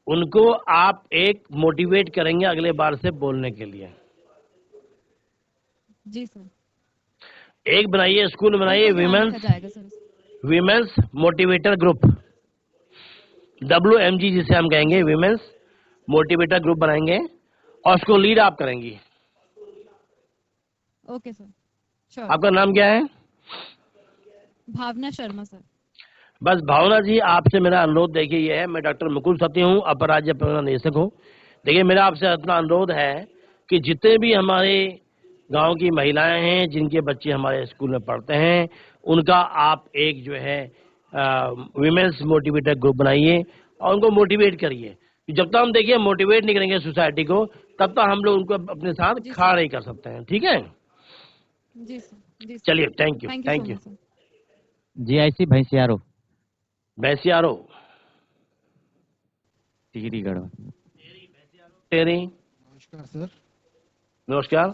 उनको आप एक मोटिवेट करेंगे अगले बार से बोलने के लिए। जी सर। एक बनाइए, स्कूल बनाइए विमेन्स मोटिवेटर ग्रुप, WMG जिसे हम कहेंगे, विमेन्स मोटिवेटर ग्रुप बनाएंगे और उसको लीड आप करेंगी। Okay sir, sure. आपका नाम क्या है? भावना शर्मा सर। बस भावना जी, आपसे मेरा अनुरोध देखिए ये है, मैं डॉक्टर मुकुल सती हूँ, अपर राज्य परिवहन निदेशक हूँ। देखिए मेरा आपसे इतना अनुरोध है कि जितने भी हमारे गांव की महिलाएं हैं जिनके बच्चे हमारे स्कूल में पढ़ते हैं, उनका आप एक जो है विमेन्स मोटिवेटर ग्रुप बनाइए और उनको मोटिवेट करिए। जब तक हम देखिए मोटिवेट नहीं करेंगे सोसाइटी को, तब तक हम लोग उनको अपने साथ खड़ा नहीं कर सकते हैं, ठीक है? जी सर। चलिए, thank you. GIC Bhainsiyaro, Tehri Garhwa. तेरी नमस्कार सर। नमस्कार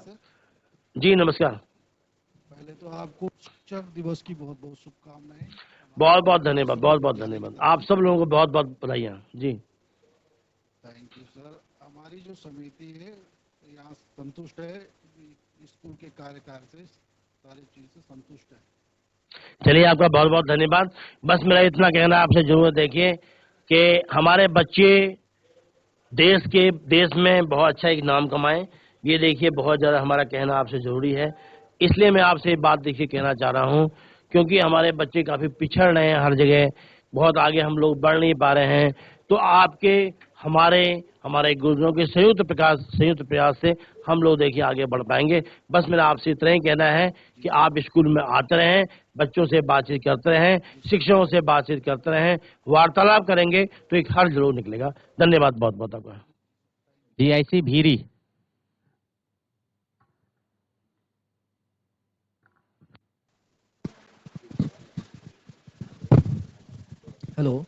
जी, नमस्कार। पहले तो आपको शिक्षक दिवस की बहुत बहुत शुभकामनाएं। बहुत बहुत धन्यवाद, बहुत बहुत धन्यवाद। आप सब लोगों को बहुत बहुत बधाइयाँ जी। Thank you sir. हमारी जो समिति है यहाँ संतुष्ट है, स्कूल के कार्यकाल से सारी चीज से संतुष्ट है। चलिए, आपका बहुत बहुत धन्यवाद। बस मेरा इतना कहना आपसे जरूर, देखिए कि हमारे बच्चे देश में बहुत अच्छा एक नाम कमाएं, ये देखिए बहुत ज़्यादा हमारा कहना आपसे ज़रूरी है। इसलिए मैं आपसे ये बात देखिए कहना चाह रहा हूँ, क्योंकि हमारे बच्चे काफ़ी पिछड़ रहे हैं, हर जगह बहुत आगे हम लोग बढ़ नहीं पा रहे हैं। तो आपके हमारे गुरुजनों के संयुक्त प्रयास से हम लोग देखिए आगे बढ़ पाएंगे। बस मेरा आपसे इतना ही कहना है कि आप स्कूल में आते रहें, बच्चों से बातचीत करते रहें, शिक्षकों से बातचीत करते रहें, वार्तालाप करेंगे तो एक हल जरूर निकलेगा। धन्यवाद बहुत बहुत आपका। GIC भीरी। हेलो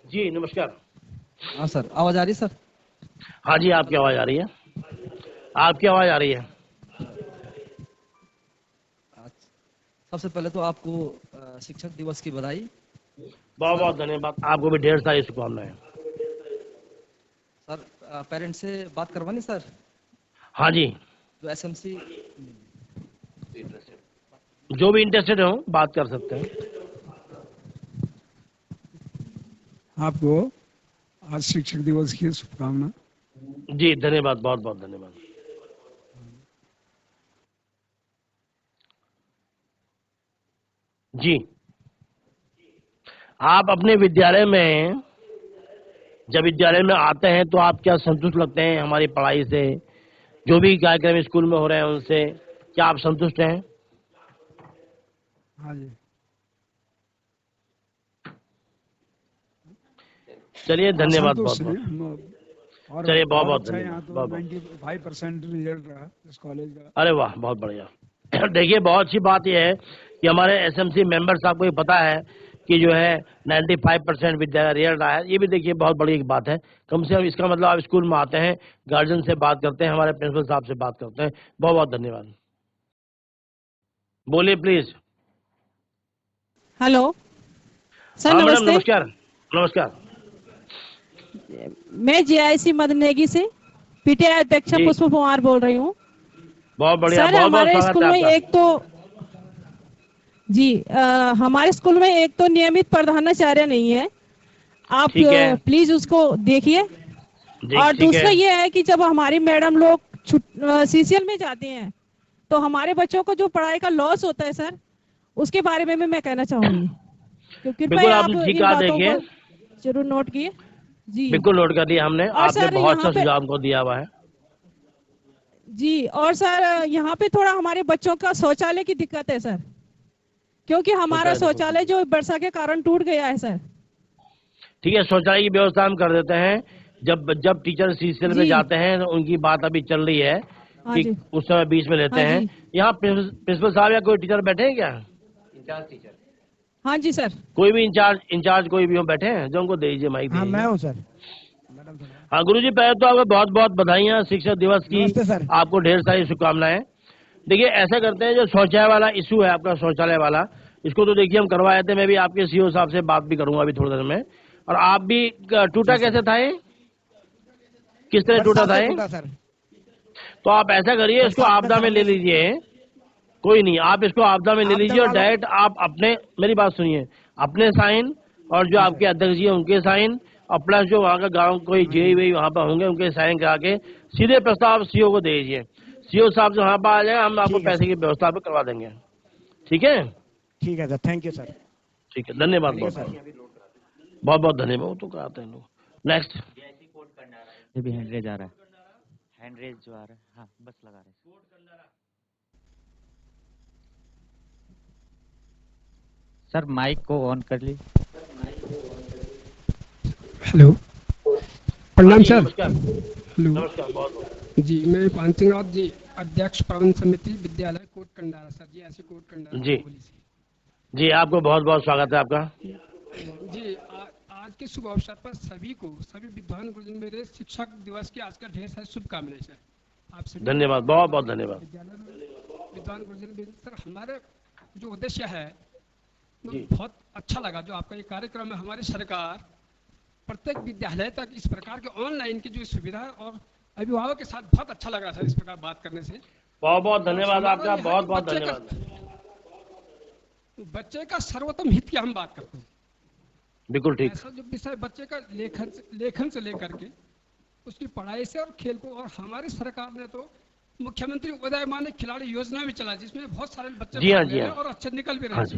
जी, नमस्कार। हाँ सर, आवाज आ रही है सर? हाँ जी, आपकी आवाज आ रही है, आपकी आवाज आ रही है। सबसे पहले तो आपको शिक्षक दिवस की बधाई। बहुत बहुत धन्यवाद, आपको भी ढेर सारी शुभकामनाएं। सर पेरेंट्स से बात करवानी सर? हाँ जी, जो SMC जो भी इंटरेस्टेड हो बात कर सकते हैं। आपको आज शिक्षक दिवस की शुभकामना। जी धन्यवाद, बहुत बहुत धन्यवाद। जी, आप अपने विद्यालय में जब विद्यालय में आते हैं तो आप क्या संतुष्ट लगते हैं हमारी पढ़ाई से? जो भी कार्यक्रम स्कूल में हो रहे हैं उनसे क्या आप संतुष्ट हैं? हाँ जी। चलिए, धन्यवाद बहुत बहुत। चलिए, बहुत बहुत यहाँ धन्यवाद। तो 95% रिजल्ट रहा इस कॉलेज का। अरे वाह, बहुत बढ़िया। देखिए, बहुत अच्छी बात यह है कि हमारे SMC मेंबर्स, आपको ये पता है कि जो है 95% विद्यालय रिजल्ट रहा है। ये भी देखिए बहुत बड़ी एक बात है। कम से कम इसका मतलब आप स्कूल में आते हैं, गार्जियन से बात करते हैं, हमारे प्रिंसिपल साहब से बात करते हैं। बहुत बहुत धन्यवाद। बोलिए प्लीज। हेलो सर, हाँ मैडम, नमस्ते। नमस्कार। नमस्कार। मैं GIC मदनेगी से PTA अध्यक्ष पुष्प कुमार बोल रही हूँ। बहुत बढ़िया। सर, हमारे स्कूल में एक तो हमारे स्कूल में एक तो नियमित प्रधानाचार्य नहीं है, आप प्लीज उसको देखिए। और दूसरा ये है कि जब हमारी मैडम लोग CCL में जाते हैं तो हमारे बच्चों को जो पढ़ाई का लॉस होता है सर, उसके बारे में मैं कहना चाहूंगी। तो कृपया आप इन बातों को जरूर नोट किए। जी बिल्कुल नोट कर दिया हमने, आपने बहुत अच्छा सुझाव हमको दिया हुआ है। जी, और सर यहाँ पे थोड़ा हमारे बच्चों का शौचालय की दिक्कत है सर, क्योंकि हमारा शौचालय जो वर्षा के कारण टूट गया है सर। ठीक है, शौचालय की व्यवस्था हम कर देते हैं। जब टीचर सीसीएल में जाते हैं तो उनकी बात अभी चल रही है कि उस समय बीच में लेते हैं। यहाँ प्रिंसिपल साहब या कोई टीचर बैठे हैं क्या? Incharge teacher. हाँ जी सर। कोई भी इंचार्ज कोई भी हो बैठे हैं जो उनको दे दीजिए माइक। हाँ, मैं हूँ सर। हाँ गुरुजी, पहले तो आपको बहुत बहुत बधाइयाँ शिक्षक दिवस की। आपको ढेर सारी शुभकामनाएं। देखिए ऐसा करते हैं, जो शौचालय वाला इशू है आपका, शौचालय वाला, इसको तो देखिए हम करवाए थे। मैं भी आपके सीओ साहब से बात भी करूंगा अभी थोड़ी देर में। और आप भी टूटा कैसे था ये, किस तरह टूटा था ये? तो आप ऐसा करिए, इसको आपदा में ले लीजिए। कोई नहीं, आप इसको आपदा में ले लीजिए और डायरेक्ट आप अपने, मेरी बात सुनिए, अपने साइन और जो आपके अध्यक्ष जी हैं उनके साइन और प्लस जो वहाँ का गांव कोई जेई वेई वहाँ पर होंगे उनके साइन करा के सीधे प्रस्ताव सीओ को दे दीजिए। सीओ साहब जो वहाँ पर आ जाए, हम आपको पैसे की व्यवस्था भी करवा देंगे। ठीक है? ठीक है सर, थैंक यू सर। ठीक है, धन्यवाद बहुत बहुत धन्यवाद। वो तो कराते हैं लोग। नेक्स्ट ये भी हैंड रेज आ रहा है, हैंड रेज जो आ रहा है। हाँ, बस लगा रहे हैं। सर माइक को ऑन कर ली। हेलो, प्रणाम सर। हेलो, नमस्कार। बहुत जी, मैं पानसिंह राउत जी, अध्यक्ष पावन समिति विद्यालय कोट कंडारा सर जी, ऐसे कोट कंडारा जी, आपको बहुत बहुत स्वागत है आपका जी। आज के शुभ अवसर पर सभी विद्वान गुरुजन मेरे शिक्षक दिवस की आज का ढेर सारी शुभकामनाएं सर। आप सभी धन्यवाद, बहुत बहुत धन्यवाद। विद्वान गुरुजन सर, हमारे जो उद्देश्य है बहुत अच्छा लगा जो आपका ये कार्यक्रम है। हमारी सरकार प्रत्येक विद्यालय तक इस प्रकार के ऑनलाइन की जो सुविधा और अभिभावक के साथ बहुत अच्छा लगा सर, इस प्रकार बात करने से। बहुत बहुत धन्यवाद आपका, बहुत बहुत धन्यवाद। बच्चे का सर्वोत्तम हित की हम बात करते हैं। बिल्कुल ठीक। ऐसा जो विषय बच्चे का लेखन से लेकर के उसकी पढ़ाई से और खेल को, और हमारी सरकार ने तो मुख्यमंत्री उदयमान खिलाड़ी योजना भी चला जिसमें बहुत सारे बच्चे जी हाँ और अच्छे निकल भी रहे। हाँ जी,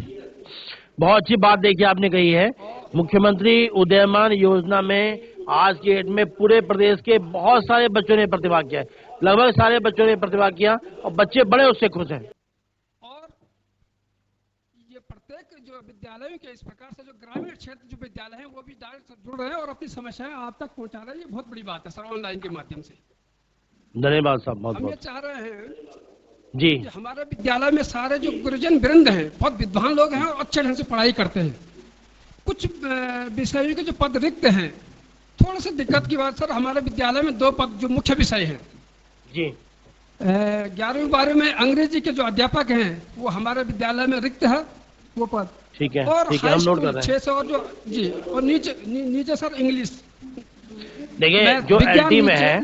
बहुत अच्छी बात देखिए आपने कही है। मुख्यमंत्री उदयमान योजना में आज के डेट में पूरे प्रदेश के बहुत सारे बच्चों ने प्रतिभाग किया है, लगभग सारे बच्चों ने प्रतिभाग किया और बच्चे बड़े उससे खुश हैं। और ये प्रत्येक जो विद्यालयों के इस प्रकार से जो ग्रामीण क्षेत्र जो विद्यालय हैं वो भी डायरेक्ट जुड़ रहे हैं और अपनी समस्याएं आप तक पहुंचा रहे हैं। ये बहुत बड़ी बात है सर, ऑनलाइन के माध्यम से। धन्यवाद साहब, बहुत हम ये बहुत। चाह रहे हैं जी, कि हमारे विद्यालय में सारे जो गुरुजन वृंद हैं बहुत विद्वान लोग हैं और अच्छे ढंग से पढ़ाई करते हैं। कुछ विषयों के जो पद रिक्त हैं, थोड़ा सा दिक्कत की बात सर, हमारे विद्यालय में 2 पद जो मुख्य विषय हैं जी, 11वीं 12वीं में अंग्रेजी के जो अध्यापक हैं वो हमारे विद्यालय में रिक्त है वो पद। ठीक है, और ठीक है, हम नोट कर रहे हैं। 600 और जो जी, और नीचे सर इंग्लिश। देखिए जो एलटी में है,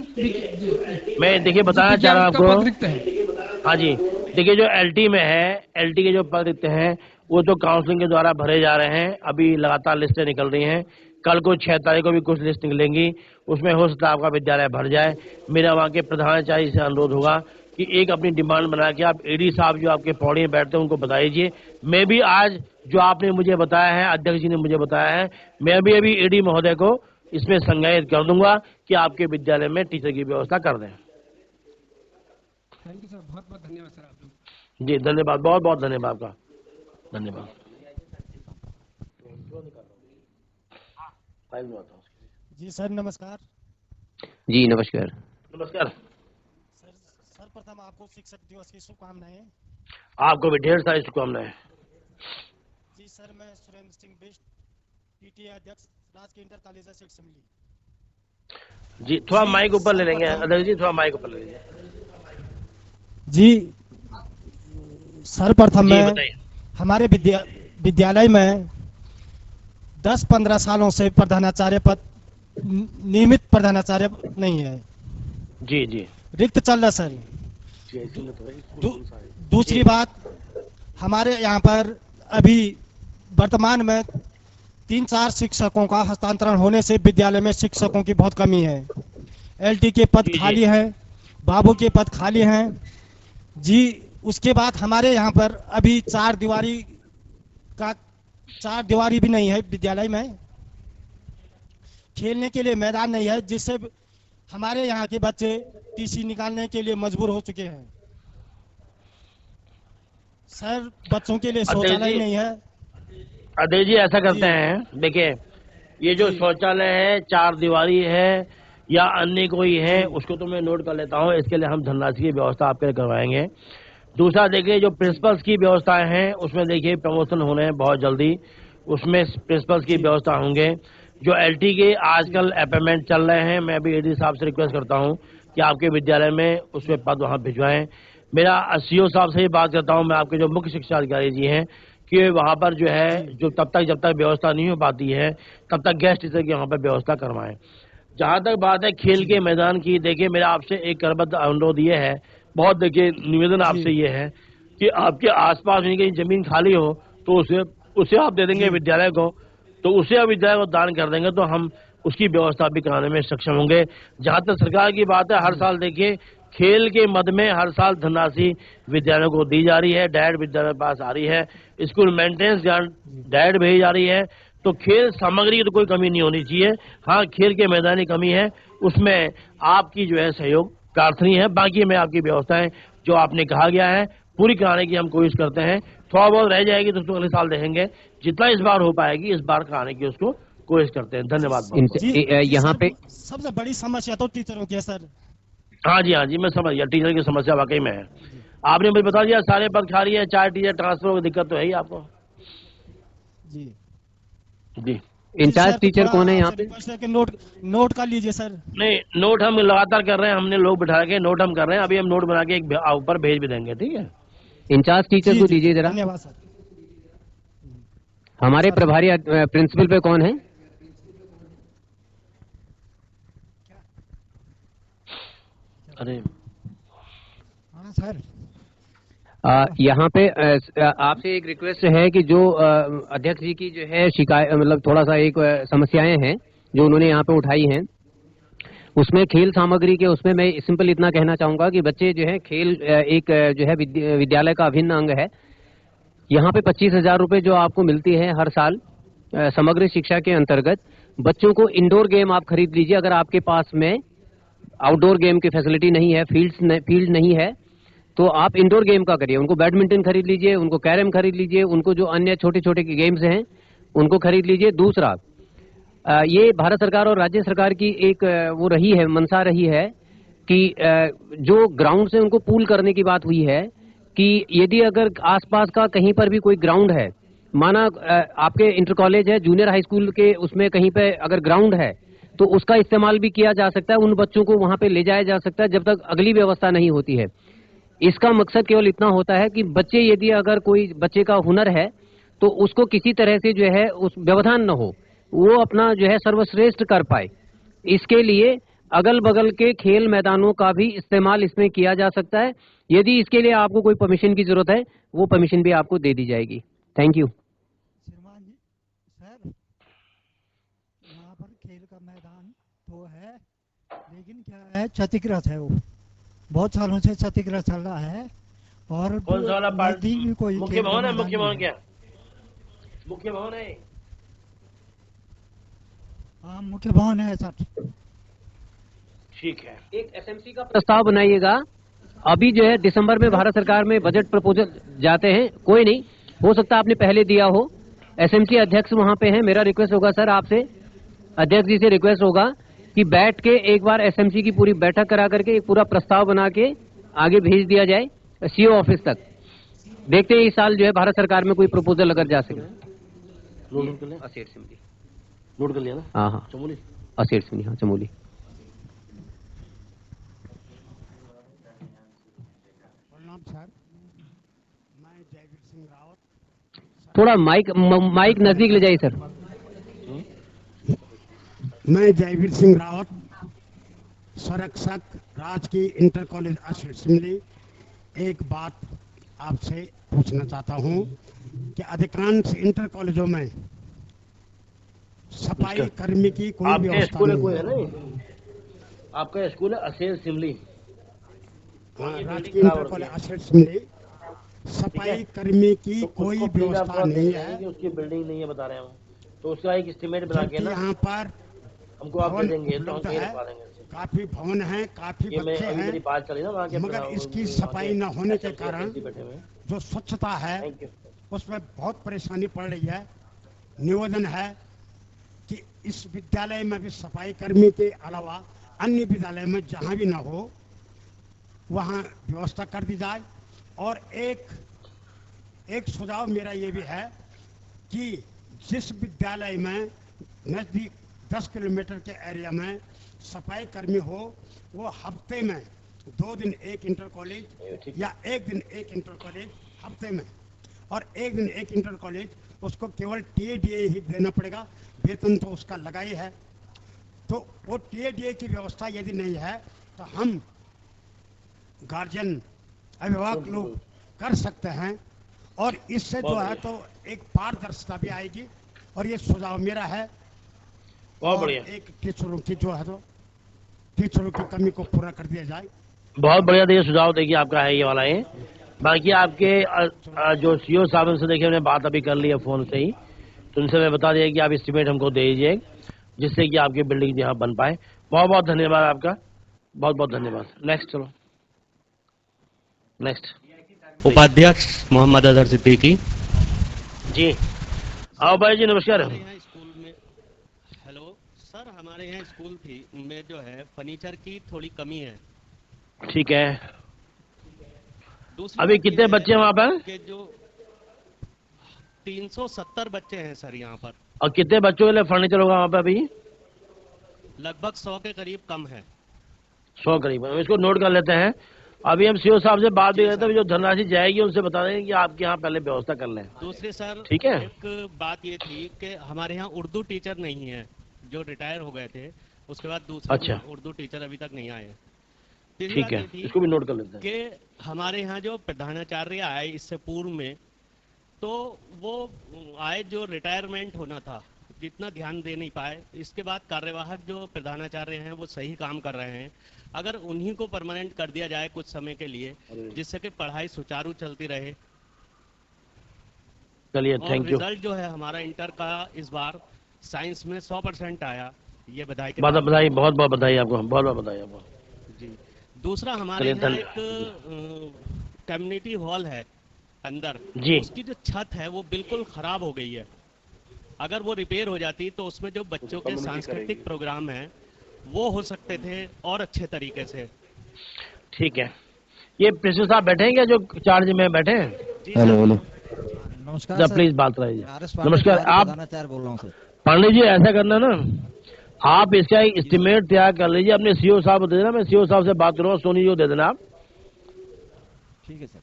मैं देखिए बताना चाह रहा हूँ आपको। हाँ जी, देखिए जो एलटी में है, एलटी के जो पद रिक्त हैं वो तो काउंसलिंग के द्वारा भरे जा रहे हैं। अभी लगातार लिस्टें निकल रही हैं। कल को 6 तारीख को भी कुछ लिस्ट निकलेंगी, उसमें हो सकता है आपका विद्यालय भर जाए। मेरा वहाँ के प्रधानाचार्य से अनुरोध होगा कि एक अपनी डिमांड बना के आप एडी साहब जो आपके पौड़ी में बैठते हैं उनको बता दीजिए। मैं भी आज जो आपने मुझे बताया है, अध्यक्ष जी ने मुझे बताया है, मैं भी अभी एडी महोदय को इसमें संज्ञायित कर दूंगा कि आपके विद्यालय में टीचर की व्यवस्था कर दें। थैंक यू सर, बहुत बहुत धन्यवाद सर आप। जी धन्यवाद, बहुत बहुत धन्यवाद आपका, धन्यवाद। जी सर नमस्कार। जी नमस्कार। नमस्कार सर, सर्वप्रथम आपको शिक्षक दिवस की शुभकामनाएं। आपको भी ढेर सारी शुभकामनाएं। जी सर, मैं सुरेंद्र सिंह बिष्ट, पीटीए अध्यक्ष राजकीय इंटर कॉलेज शिक्षक। जी थोड़ा माइक ऊपर ले लेंगे अध्यक्ष जी, थोड़ा माइक ऊपर ले लेंगे। जी सर्वप्रथम मैं हमारे विद्यालय में 10-15 सालों से प्रधानाचार्य पद, नियमित प्रधानाचार्य नहीं है। जी जी, रिक्त चल रहा सर। दूसरी बात, हमारे यहाँ पर अभी वर्तमान में 3-4 शिक्षकों का हस्तांतरण होने से विद्यालय में शिक्षकों की बहुत कमी है। एलटी के पद खाली हैं, बाबू के पद खाली हैं जी। उसके बाद हमारे यहाँ पर अभी 4 दीवारी भी नहीं है विद्यालय में। खेलने के लिए मैदान नहीं है, जिससे हमारे यहाँ के बच्चे टीसी निकालने के लिए मजबूर हो चुके हैं सर। बच्चों के लिए शौचालय नहीं है। अजय जी ऐसा करते हैं, देखिए ये जो शौचालय है, 4 दीवारी है या अन्य कोई है, उसको तो मैं नोट कर लेता हूँ। इसके लिए हम धनराशि की व्यवस्था आपके लिए करवाएंगे। दूसरा देखिए, जो प्रिंसिपल्स की व्यवस्थाएं हैं उसमें देखिए प्रमोशन होने हैं बहुत जल्दी, उसमें प्रिंसिपल्स की व्यवस्था होंगे। जो एलटी के आजकल अपॉइंटमेंट चल रहे हैं, मैं भी एडी साहब से रिक्वेस्ट करता हूँ कि आपके विद्यालय में उसमें पद वहाँ भिजवाएं। मेरा सीओ साहब से ही बात करता हूँ, मैं आपके जो मुख्य शिक्षा अधिकारी जी हैं, कि वहाँ पर जो है जो जब तक व्यवस्था नहीं हो पाती है तब तक गेस्ट टीचर की वहाँ पर व्यवस्था करवाएं। जहाँ तक बात है खेल के मैदान की, देखिए मेरा आपसे एक करबद्ध अनुरोध ये है, बहुत देखिए निवेदन आपसे ये है कि आपके आसपास कहीं जमीन खाली हो तो उसे आप दे देंगे विद्यालय को, तो उसे आप विद्यालय को दान कर देंगे तो हम उसकी व्यवस्था भी कराने में सक्षम होंगे। जहाँ तक सरकार की बात है, हर साल देखिए खेल के मद में हर साल धनराशि विद्यालयों को दी जा रही है, डायरेक्ट विद्यालय पास आ रही है, स्कूल मेंटेनेंस डायरेक्ट भेजी जा रही है, तो खेल सामग्री की तो कोई कमी नहीं होनी चाहिए। हाँ, खेल के मैदानी कमी है, उसमें आपकी जो है सहयोग प्रार्थनीय है। बाकी में आपकी व्यवस्थाएं जो आपने कहा गया है पूरी कराने की हम कोशिश करते हैं। थोड़ा बहुत रह जाएगी तो उसको अगले साल देखेंगे, जितना इस बार हो पाएगी इस बार कराने की उसको कोशिश करते हैं। धन्यवाद। यहाँ पे सबसे बड़ी समस्या तो टीचरों की है सर। हाँ जी, मैं समझ गया, टीचर की समस्या वाकई में है। आपने मुझे बता दिया सारे पद खाली है, 4 टीचर ट्रांसफर की दिक्कत तो है ही आपको। जी इंचार्ज टीचर कौन है यहाँ पे? नोट कर लीजिए सर। नहीं, नोट हम लगातार कर रहे हैं, हमने लोग बिठा के नोट हम कर रहे हैं, अभी हम नोट बना के एक ऊपर भेज भी देंगे। ठीक है, इंचार्ज टीचर को दीजिए जरा। धन्यवाद सर। हमारे प्रभारी प्रिंसिपल पे कौन है? अरे हाँ सर, यहाँ पे आपसे एक रिक्वेस्ट है कि जो अध्यक्ष जी की जो है शिकायत, मतलब थोड़ा सा एक समस्याएं हैं जो उन्होंने यहाँ पे उठाई हैं, उसमें खेल सामग्री के उसमें मैं सिंपल इतना कहना चाहूंगा कि बच्चे जो है खेल एक जो है विद्यालय का अभिन्न अंग है। यहाँ पे 25,000 रुपए जो आपको मिलती है हर साल समग्र शिक्षा के अंतर्गत, बच्चों को इंडोर गेम आप खरीद लीजिए। अगर आपके पास में आउटडोर गेम की फैसिलिटी नहीं है, फील्ड नहीं है, तो आप इंडोर गेम का करिए। उनको बैडमिंटन खरीद लीजिए, उनको कैरम खरीद लीजिए, उनको जो अन्य छोटे छोटे गेम्स हैं उनको खरीद लीजिए। दूसरा, ये भारत सरकार और राज्य सरकार की एक वो रही है, मंशा रही है कि जो ग्राउंड से उनको पूल करने की बात हुई है कि यदि अगर आसपास का कहीं पर भी कोई ग्राउंड है, माना आपके इंटर कॉलेज है, जूनियर हाई स्कूल के उसमें कहीं पे अगर ग्राउंड है तो उसका इस्तेमाल भी किया जा सकता है, उन बच्चों को वहां पे ले जाया जा सकता है जब तक अगली व्यवस्था नहीं होती है। इसका मकसद केवल इतना होता है कि बच्चे, यदि अगर कोई बच्चे का हुनर है तो उसको किसी तरह से जो है उस व्यवधान न हो, वो अपना जो है सर्वश्रेष्ठ कर पाए। इसके लिए अगल बगल के खेल मैदानों का भी इस्तेमाल इसमें किया जा सकता है। यदि इसके लिए आपको कोई परमिशन की जरूरत है, वो परमिशन भी आपको दे दी जाएगी। Thank you. श्रीमान जी, सर यहाँ पर खेल का मैदान तो है, लेकिन क्या है, क्षतिग्रस्त है। वो बहुत सालों से क्षतिग्रस्त चल रहा है। और कौन सा वाला पार्ट? कोई मुख्य भवन है? मुख्य भवन क्या? मुख्य भवन है? हाँ, मुख्य भवन है सर। ठीक है, एक एसएमसी का प्रस्ताव बनाइएगा। अभी जो है दिसंबर में भारत सरकार में बजट प्रपोजल जाते हैं, कोई नहीं, हो सकता है आपने पहले दिया हो। एसएमसी अध्यक्ष वहां पे हैं, मेरा रिक्वेस्ट होगा सर आपसे, अध्यक्ष जी से रिक्वेस्ट होगा कि बैठ के एक बार एसएमसी की पूरी बैठक करा करके एक पूरा प्रस्ताव बना के आगे भेज दिया जाए सीओ ऑफिस तक। देखते हैं इस साल जो है भारत सरकार में कोई प्रपोजल अगर जा सके। नोट कर लिया? असेट सिमली नोट कर लिया ना? हाँ, चमोली असेट सिमली, हाँ चमोली। सर, मैं जयवीर सिंह रावत। थोड़ा माइक नजदीक ले जाइए सर। मैं जयवीर सिंह रावत, संरक्षक राजकीय इंटर कॉलेज असेंबली। एक बात आपसे पूछना चाहता हूं कि अधिकांश इंटर कॉलेजों में सफाई कर्मी की कोई व्यवस्था नहीं है। आपका स्कूल है असेल सिमली, राजकीय इंटर कॉलेज असेंबली, सफाई कर्मी की कोई व्यवस्था नहीं है। उसकी बिल्डिंग नहीं है बता रहे हैं हम, तो उसका एक एस्टीमेट बना के ना यहाँ पर हमको आप दे देंगे तो हम कहीं रखवा देंगे। काफी भवन हैं, काफी बच्चे हैं, मगर इसकी सफाई न होने के कारण जो स्वच्छता है उसमें बहुत परेशानी पड़ रही है। निवेदन है कि इस विद्यालय में भी सफाई कर्मी के अलावा अन्य विद्यालय में जहां भी ना हो वहां व्यवस्था कर दी जाए। और एक सुझाव मेरा ये भी है कि जिस विद्यालय में नजदीक 10 किलोमीटर के एरिया में सफाई कर्मी हो वो हफ्ते में 2 दिन एक इंटर कॉलेज या 1 दिन एक इंटर कॉलेज हफ्ते में, और 1 दिन एक इंटर कॉलेज उसको केवल टीएडीए ही देना पड़ेगा, वेतन तो उसका लगा ही है। तो वो टीएडीए की व्यवस्था यदि नहीं है तो हम गार्जियन अभिभावक लोग कर सकते हैं, और इससे जो है तो एक पारदर्शिता भी आएगी। और ये सुझाव मेरा है। बहुत बढ़िया। एक टीचरों की जो है तो टीचरों की कमी को पूरा कर दिया जाए। बहुत बढ़िया। देखिए सुझाव देखिए आपका है ये वाला है। बाकी आपके जो सीओ साहब से देखिए मैंने बात अभी कर ली है फोन से ही, तो उनसे मैं बता दिया कि आप एस्टिमेट हमको दे दीजिए जिससे कि आपकी बिल्डिंग यहाँ बन पाए। बहुत बहुत धन्यवाद आपका, बहुत बहुत धन्यवाद। नेक्स्ट चलो, नेक्स्ट उपाध्यक्ष मोहम्मद अजहर सिद्दीकी जी। आओ भाई जी, नमस्कार। स्कूल में हेलो सर, हमारे यहाँ स्कूल थी में जो है फर्नीचर की थोड़ी कमी है। ठीक है। अभी कितने बच्चे हैं वहाँ पर? जो 370 बच्चे हैं सर यहाँ पर। और कितने बच्चों के लिए फर्नीचर होगा वहाँ पर अभी? लगभग 100 के करीब कम है। 100 करीब, हम इसको नोट कर लेते हैं। अभी हम सीओ साहब से बात भी करते हैं, जो धनराशि जाएगी उनसे बता देंगे कि आपके यहाँ पहले व्यवस्था कर लें। दूसरी सर, ठीक है, एक बात ये थी कि हमारे यहाँ उर्दू टीचर नहीं है, जो रिटायर हो गए थे उसके बाद दूसरे अच्छा, उर्दू टीचर अभी तक नहीं आए। ठीक है, इसको भी नोट कर लेते हैं कि हमारे यहाँ जो प्रधानाचार्य आए इससे पूर्व में, तो वो आए जो रिटायरमेंट होना था, जितना ध्यान दे नहीं पाए। इसके बाद कार्यवाहक जो प्रधानाचार्य हैं वो सही काम कर रहे हैं। अगर उन्हीं को परमानेंट कर दिया जाए कुछ समय के लिए, जिससे कि पढ़ाई सुचारू चलती रहे। चलिए, थैंक यू। रिजल्ट जो है हमारा इंटर का इस बार साइंस में 100% आया, ये बधाई। बहुत बधाई, बहुत बहुत बधाई आपको, बहुत बहुत बधाई आपको जी। दूसरा हमारे यहाँ एक कम्युनिटी हॉल है अंदर जी, उसकी जो छत है वो बिल्कुल खराब हो गई है। अगर वो रिपेयर हो जाती तो उसमें जो बच्चों के सांस्कृतिक प्रोग्राम हैं वो हो सकते थे और अच्छे तरीके से। ठीक है। ये प्रिंसिपल साहब बैठे हैं क्या, जो चार्ज में बैठे हैं? हेलो हेलो, नमस्कार सर, प्लीज बात कराइए। नमस्कार, आप बोल रहा हूँ सर। पांडे जी, ऐसा करना ना, आप इसका एक एस्टिमेट तैयार कर लीजिए, अपने सीओ साहब को दे देना। मैं सीओ साहब से बात करूँगा, सोनी जी को दे देना आप। ठीक है सर।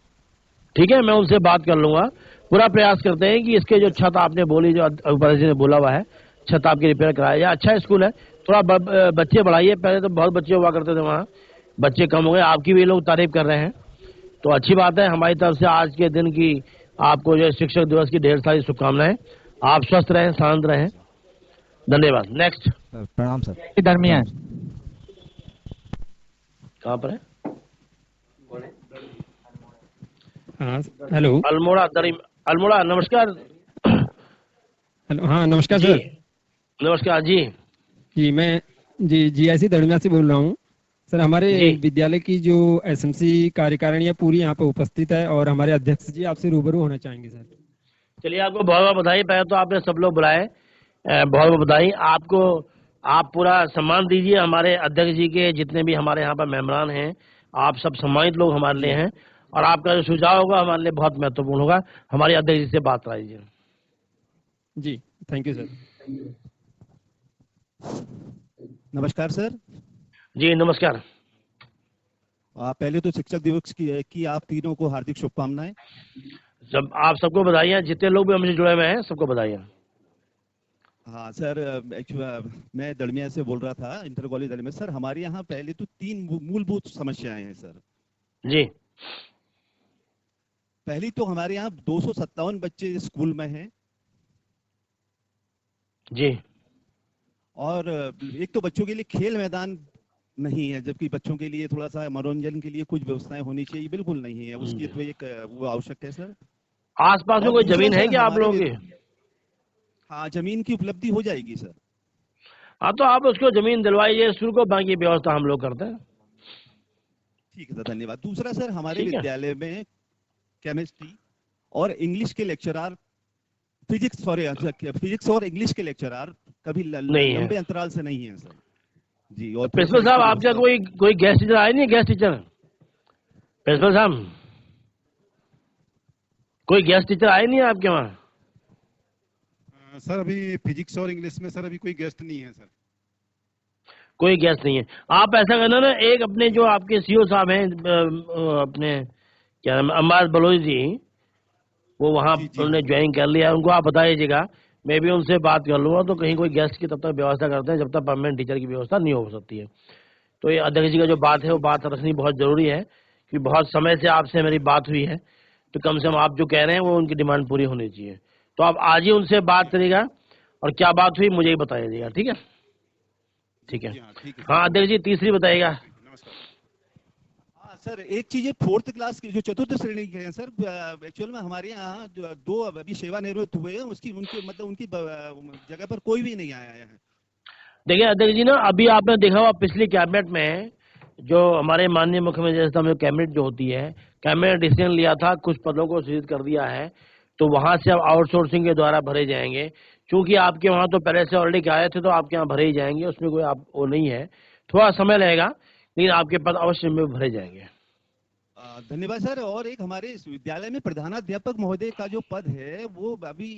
ठीक है, मैं उनसे बात कर लूंगा। पूरा प्रयास करते हैं कि इसके जो छत आपने बोली, जो उपाध्यक्ष ने बोला हुआ है, छत आपकी रिपेयर कराया जाए। अच्छा स्कूल है, थोड़ा बच्चे बढ़ाइए। पहले तो बहुत बच्चे हुआ करते थे वहाँ, बच्चे कम हो गए। आपकी भी लोग तारीफ कर रहे हैं, तो अच्छी बात है। हमारी तरफ से आज के दिन की आपको जो शिक्षक दिवस की ढेर सारी शुभकामनाएं। आप स्वस्थ रहें, शांत रहें। धन्यवाद। नेक्स्ट। प्रणाम सर। दरमियान कहाँ पर है? हाँ हेलो, अल्मोड़ा अल्मोड़ा। नमस्कार। हेलो, हाँ नमस्कार सर। नमस्कार जी। जी मैं जी ऐसी दरमिया से बोल रहा हूँ सर। हमारे विद्यालय की जो एसएमसी कार्यकारिणी है पूरी यहाँ पे उपस्थित है, और हमारे अध्यक्ष जी आपसे रूबरू होना चाहेंगे सर। चलिए, आपको बहुत बहुत बधाई। पहले तो आपने सब लोग बुलाए, बहुत बहुत बधाई आपको। आप पूरा सम्मान दीजिए हमारे अध्यक्ष जी के, जितने भी हमारे यहाँ पर मेहमान हैं, आप सब सम्मानित लोग हमारे लिए हैं, और आपका जो सुझाव होगा हमारे लिए बहुत महत्वपूर्ण होगा। हमारे अध्यक्ष जी से बात कराइए। जी थैंक यू सर। नमस्कार सर। जी नमस्कार। पहले तो शिक्षक दिवस की आप तीनों को हार्दिक शुभकामनाएं। जब आप सबको बधाइयाँ, जितने लोग भी हमसे जुड़े हुए हैं सबको बधाइयाँ। हाँ सर, मैं दलमिया से बोल रहा था, इंटर कॉलेज दलमिया। सर हमारे यहाँ पहले तो 3 मूलभूत समस्याएं हैं सर। जी। पहली तो हमारे यहाँ 257 बच्चे स्कूल में हैं जी, और एक तो बच्चों के लिए खेल मैदान नहीं है, जबकि बच्चों के लिए थोड़ा सा मनोरंजन के लिए कुछ व्यवस्थाएं होनी चाहिए, बिल्कुल नहीं है। उसकी तो एक वो आवश्यक है सर। आसपास में कोई जमीन है क्या आप लोगों की? हाँ, जमीन की उपलब्धि हो जाएगी सर। हाँ, तो आप उसको जमीन दिलवाइए स्कूल को, बाकी व्यवस्था हम लोग करते हैं। ठीक है सर, धन्यवाद। दूसरा सर, हमारे विद्यालय में केमिस्ट्री और इंग्लिश के लेक्चरर, फिजिक्स और इंग्लिश के लेक्चरर कभी लंबे अंतराल से नहीं है सर जी। और प्रिंसिपल साहब, आपका कोई गेस्ट टीचर आए नहीं? गेस्ट टीचर प्रिंसिपल साहब, कोई गेस्ट टीचर आए नहीं आपके वहाँ? सर अभी फिजिक्स और इंग्लिश में सर अभी कोई गेस्ट नहीं है सर। कोई गेस्ट नहीं है। आप ऐसा करना ना, एक अपने जो आपके सीओ साहब हैं, अपने क्या नाम, अम्बार बलोच जी, वो वहाँ उन्होंने ज्वाइन कर लिया, उनको आप बता दीजिएगा, मैं भी उनसे बात कर लूँगा, तो कहीं कोई गेस्ट की तब तक व्यवस्था करते हैं जब तक परमानेंट टीचर की व्यवस्था नहीं हो सकती है। तो ये अध्यक्ष जी का जो बात है वो बात रखनी बहुत जरूरी है, कि बहुत समय से आपसे मेरी बात हुई है, तो कम से कम आप जो कह रहे हैं वो उनकी डिमांड पूरी होनी चाहिए। तो आप आज ही उनसे बात करिएगा और क्या बात हुई मुझे ही बताइएगा। ठीक है? ठीक है। हाँ अध्यक्ष जी, तीसरी बताइएगा। हाँ सर, एक चीज है, 4th क्लास की जो चतुर्थ श्रेणी के हैं सर, एक्चुअल में हमारे यहाँ जो 2 अभी सेवानिवृत्त हुए हैं, उनकी जगह पर कोई भी नहीं आया है। देखिए अध्यक्ष जी ना, अभी आपने देखा हुआ पिछली कैबिनेट में जो हमारे माननीय मुख्यमंत्री जैसा कैबिनेट जो होती है, कैबिनेट डिसीजन लिया था, कुछ पदों को सृजित कर दिया है, तो वहां से अब आउटसोर्सिंग के द्वारा भरे जाएंगे। क्योंकि आपके वहां तो पहले से ऑलरेडी आए थे, तो आपके यहाँ भरे ही जाएंगे, उसमें कोई आप वो नहीं है, थोड़ा समय लगेगा, लेकिन आपके पद अवश्य में भरे जाएंगे। धन्यवाद सर। और एक हमारे विद्यालय में प्रधानाध्यापक महोदय का जो पद है वो अभी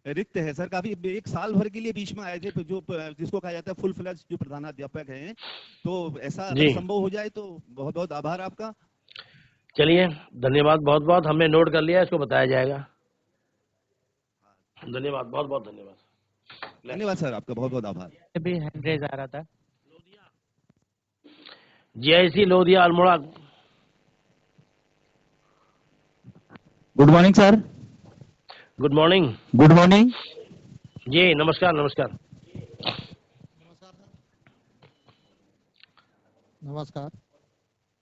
रिक्त है सर, काफी 1 साल भर के लिए बीच में आए थे, जो जिसको कहा जाता है फुल फ्लेज जो प्रधानाध्यापक हैं, तो ऐसा संभव हो जाए तो बहुत बहुत आभार आपका। चलिए, धन्यवाद बहुत बहुत, हमने नोट कर लिया, इसको बताया जाएगा। धन्यवाद, बहुत बहुत धन्यवाद। धन्यवाद सर, आपका बहुत बहुत आभार। अभी हैंड रेज आ रहा था। GIC Lodhiya Almora. Good morning sir. Good morning. Good morning जी, नमस्कार नमस्कार। नमस्कार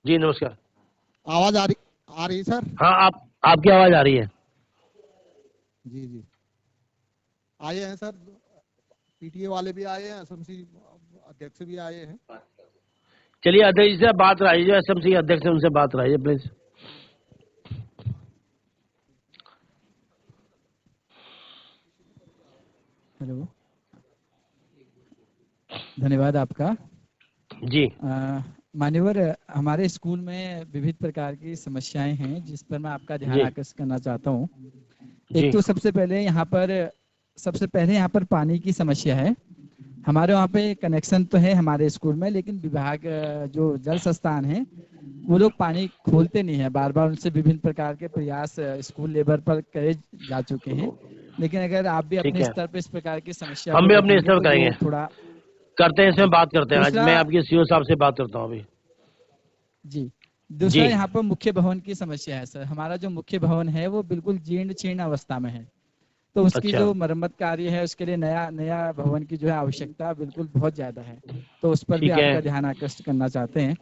जी, नमस्कार। आवाज आ रही है सर? हाँ, आपकी आवाज आ रही है। जी जी, आए हैं सर, PTA वाले भी आए हैं, SMC अध्यक्ष भी आए हैं। चलिए अध्यक्ष से बात कराइए, जो SMC अध्यक्ष है उनसे बात कराइए प्लीज। हेलो, धन्यवाद आपका जी। मान्यवर, हमारे स्कूल में विविध प्रकार की समस्याएं हैं जिस पर मैं आपका ध्यान आकर्षित करना चाहता हूं। एक तो सबसे पहले यहाँ पर पानी की समस्या है। हमारे वहाँ पे कनेक्शन तो है हमारे स्कूल में, लेकिन विभाग जो जल संस्थान है वो लोग पानी खोलते नहीं है। बार बार उनसे विभिन्न प्रकार के प्रयास स्कूल लेवल पर करे जा चुके हैं, लेकिन अगर आप भी अपने स्तर पर इस प्रकार की समस्या हम भी अपने स्तर पर करेंगे, थोड़ा करते हैं, इसमें बात करते हैं। आज मैं आपके सीओ साहब से बात करता हूँ अभी। जी। दूसरा, यहाँ पर मुख्य भवन की समस्या है सर। हमारा जो मुख्य भवन है वो बिल्कुल जीर्ण अवस्था में है, तो उसकी जो मरम्मत कार्य है उसके लिए नया भवन की जो है आवश्यकता बिल्कुल बहुत ज्यादा है, तो उस पर भी आपका ध्यान आकर्षित करना चाहते हैं।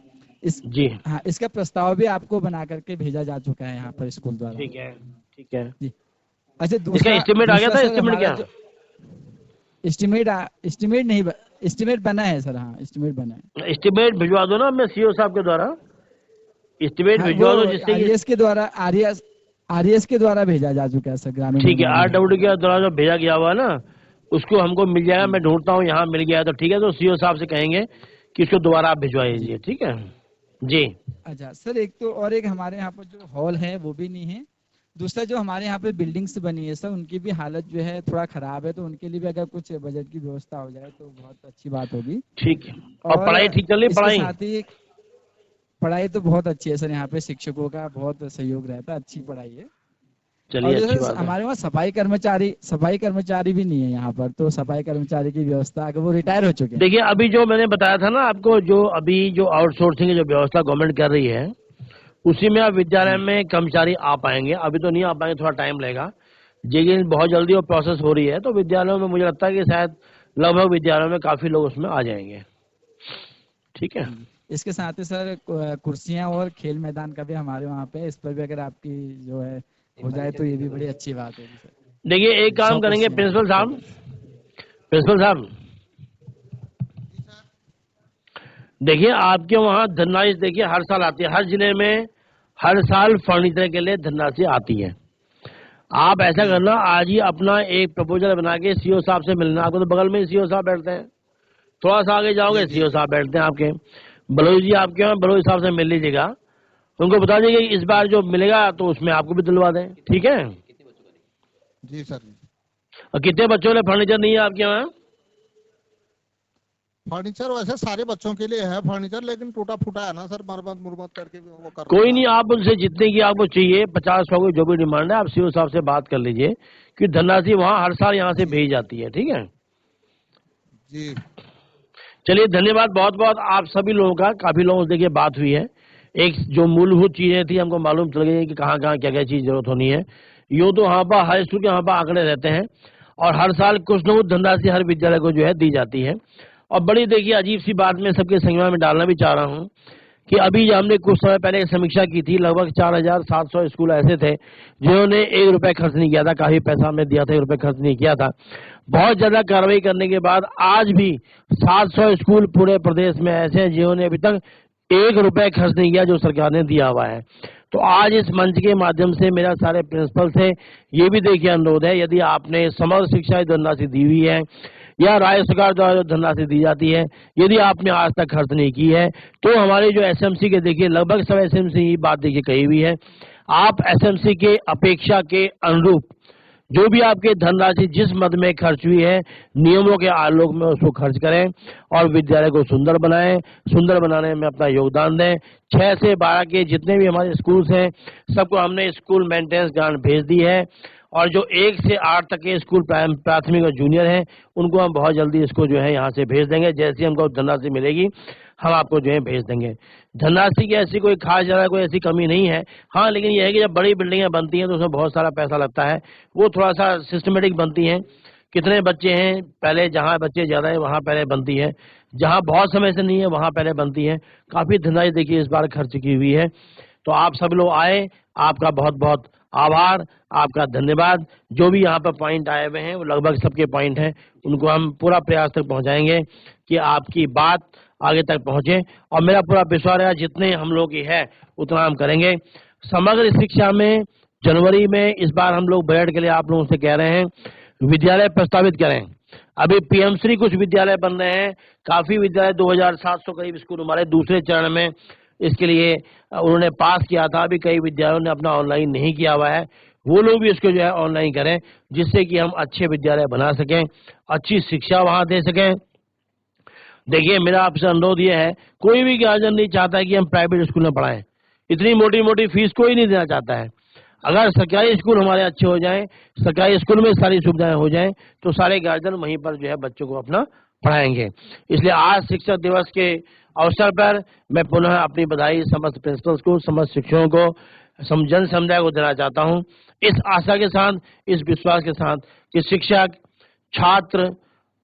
हाँ, इसका प्रस्ताव भी आपको बना करके भेजा जा चुका है यहाँ पर स्कूल द्वारा। ठीक है, ठीक है जी। अच्छा, दूसरा एस्टिमेट आ गया था? एस्टिमेट क्या? एस्टिमेट नहीं, एस्टिमेट बना है सर। हाँ, एस्टिमेट बना है। एस्टिमेट भिजवा दो ना, मैं सीओ साहब के द्वारा एस्टिमेट भिजवा दो, जिससे आरएस के द्वारा भेजा जा चुका है सर, ग्रामीण। ठीक है, RW के द्वारा जो भेजा गया हुआ ना, उसको हमको मिल जाएगा। मैं ढूंढता हूँ, यहाँ मिल गया तो ठीक है, तो सीओ साहब से कहेंगे कि उसको दोबारा आप भिजवा दीजिए। ठीक है जी। अच्छा सर, एक हमारे यहाँ पर जो हॉल है वो भी नहीं है। दूसरा, जो हमारे यहाँ पे बिल्डिंग्स बनी है सर, उनकी भी हालत जो है थोड़ा खराब है, तो उनके लिए भी अगर कुछ बजट की व्यवस्था हो जाए तो बहुत अच्छी बात होगी। ठीक है। और पढ़ाई ठीक चल रही? पढ़ाई तो बहुत अच्छी है सर, यहाँ पे शिक्षकों का बहुत सहयोग रहता है, अच्छी पढ़ाई है। चलिए, अच्छी बात है। हमारे वहाँ सफाई कर्मचारी भी नहीं है यहाँ पर, तो सफाई कर्मचारी की व्यवस्था, अगर वो रिटायर हो चुके हैं। देखिए, अभी जो मैंने बताया था ना आपको, जो अभी जो आउटसोर्सिंग की जो व्यवस्था गवर्नमेंट कर रही है, उसी में आप विद्यालय में कर्मचारी आ पाएंगे। अभी तो नहीं आ पाएंगे, थोड़ा टाइम लगेगा, लेकिन बहुत जल्दी वो प्रोसेस हो रही है। तो विद्यालयों में मुझे लगता है कि शायद लगभग विद्यालयों में काफी लोग उसमें आ जाएंगे। ठीक है। इसके साथ ही सर कुर्सियां और खेल मैदान का भी हमारे वहाँ पे, इस पर भी अगर आपकी जो है हो जाए तो ये भी बड़ी अच्छी बात होगी सर। देखिए, एक काम करेंगे प्रिंसिपल साहब, देखिए आपके वहाँ धनराशि देखिए हर साल आती है, हर जिले में हर साल फर्नीचर के लिए धनराशि आती है। आप ऐसा करना, आज ही अपना एक प्रपोजल बना के सीओ साहब से मिलना। आपको तो बगल में ही सीओ साहब बैठते हैं, थोड़ा सा आगे जाओगे सीओ साहब बैठते हैं आपके, बलोई जी आपके वहाँ, बलोई साहब से मिल लीजिएगा। उनको बता दीजिए इस बार जो मिलेगा तो उसमें आपको भी दिलवा दें, ठीक है जी सर। और कितने बच्चों के लिए फर्नीचर नहीं है आपके वहाँ? फर्नीचर वैसे सारे बच्चों के लिए है फर्नीचर, लेकिन टूटा फूटा है ना सर, मरम्मत करके वो कर। कोई नहीं, आप उनसे जितने की आपको चाहिए 50-100 की जो भी डिमांड है आप सीओ साहब से बात कर लीजिए कि धनराशि वहाँ हर साल यहाँ से भेजी जाती है, ठीक है जी। चलिए धन्यवाद बहुत बहुत आप सभी लोगों का। काफी लोगों से देखिए बात हुई है, एक जो मूलभूत चीजें थी हमको मालूम चल गई कि कहाँ कहाँ क्या क्या चीज जरूरत होनी है। यूँ तो वहाँ पर हर स्कूल के वहाँ पर आंकड़े रहते हैं और हर साल कुछ न कुछ धनराशि हर विद्यालय को जो है दी जाती है। और बड़ी देखिए अजीब सी बात मैं सबके संज्ञान में डालना भी चाह रहा हूँ कि अभी हमने कुछ समय पहले एक समीक्षा की थी, लगभग 4700 स्कूल ऐसे थे जिन्होंने 1 रुपए खर्च नहीं किया था। काफी पैसा हमने दिया था, 1 रुपए खर्च नहीं किया था। बहुत ज्यादा कार्रवाई करने के बाद आज भी 700 स्कूल पूरे प्रदेश में ऐसे हैं जिन्होंने अभी तक 1 रुपए खर्च नहीं किया जो सरकार ने दिया हुआ है। तो आज इस मंच के माध्यम से मेरा सारे प्रिंसिपल से ये भी देखिए अनुरोध है, यदि आपने समग्र शिक्षा धनराशि दी हुई है या राज्य सरकार द्वारा जो धनराशि दी जाती है, यदि आपने आज तक खर्च नहीं की है तो हमारे जो एसएमसी के देखिए लगभग सब एसएमसी ये बात देखिए कही हुई है, आप एसएमसी के अपेक्षा के अनुरूप जो भी आपके धनराशि जिस मद में खर्च हुई है नियमों के आलोक में उसको खर्च करें और विद्यालय को सुंदर बनाएं, सुंदर बनाने में अपना योगदान दें। 6 से 12 के जितने भी हमारे स्कूल्स हैं सबको हमने स्कूल मेंटेनेंस ग्रांट भेज दी है और जो 1 से 8 तक के स्कूल प्राथमिक और जूनियर हैं उनको हम बहुत जल्दी इसको जो है यहाँ से भेज देंगे। जैसी हमको धनराशि मिलेगी हम आपको जो है भेज देंगे। धनराशि की ऐसी कोई खास ज्यादा कोई ऐसी कमी नहीं है, हाँ लेकिन यह है कि जब बड़ी बिल्डिंगें बनती हैं तो उसमें बहुत सारा पैसा लगता है, वो थोड़ा सा सिस्टमेटिक बनती हैं। कितने बच्चे हैं, पहले जहाँ बच्चे ज्यादा है वहाँ पहले बनती है, जहाँ बहुत समय से नहीं है वहाँ पहले बनती है। काफी धनराशि देखिए इस बार खर्च की हुई है। तो आप सब लोग आए, आपका बहुत बहुत आभार, आपका धन्यवाद। जो भी यहाँ पर पॉइंट आए हुए हैं वो लगभग सबके पॉइंट हैं, उनको हम पूरा प्रयास तक पहुँचाएंगे कि आपकी बात आगे तक पहुंचे और मेरा पूरा विश्वास है जितने हम लोग की है उतना हम करेंगे। समग्र शिक्षा में जनवरी में इस बार हम लोग बजट के लिए आप लोगों से कह रहे हैं विद्यालय प्रस्तावित करें। अभी पीएमश्री कुछ विद्यालय बन रहे हैं, काफी विद्यालय 2700 करीब स्कूल हमारे दूसरे चरण में इसके लिए उन्होंने पास किया था। अभी कई विद्यालयों ने अपना ऑनलाइन नहीं किया हुआ है, वो लोग भी इसको जो है ऑनलाइन करें जिससे कि हम अच्छे विद्यालय बना सकें, अच्छी शिक्षा वहां दे सकें। देखिए मेरा आपसे अनुरोध ये है, कोई भी गार्जियन नहीं चाहता है कि हम प्राइवेट स्कूल में पढ़ाएं, इतनी मोटी मोटी फीस कोई नहीं देना चाहता है। अगर सरकारी स्कूल हमारे अच्छे हो जाएं, सरकारी स्कूल में सारी सुविधाएं हो जाएं तो सारे गार्जियन वहीं पर जो है बच्चों को अपना पढ़ाएंगे। इसलिए आज शिक्षक दिवस के अवसर पर मैं पुनः अपनी बधाई समस्त प्रिंसिपल्स को, समस्त शिक्षकों को, जन समुदाय को देना चाहता हूं, इस आशा के साथ, इस विश्वास के साथ कि शिक्षक, छात्र,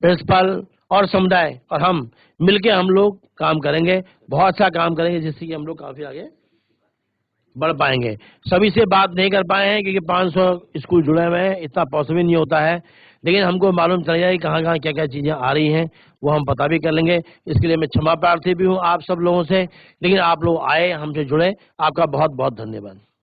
प्रिंसिपल और समुदाय और हम मिलके हम लोग काम करेंगे, बहुत सा काम करेंगे जिससे कि हम लोग काफी आगे बढ़ पाएंगे। सभी से बात नहीं कर पाए हैं क्योंकि 500 स्कूल जुड़े हुए हैं, इतना पॉसिबल नहीं होता है, लेकिन हमको मालूम चल जाए कहाँ कहाँ क्या क्या चीजें आ रही हैं वो हम पता भी कर लेंगे। इसके लिए मैं क्षमा प्रार्थी भी हूँ आप सब लोगों से, लेकिन आप लोग आए, हमसे जुड़े, आपका बहुत बहुत धन्यवाद।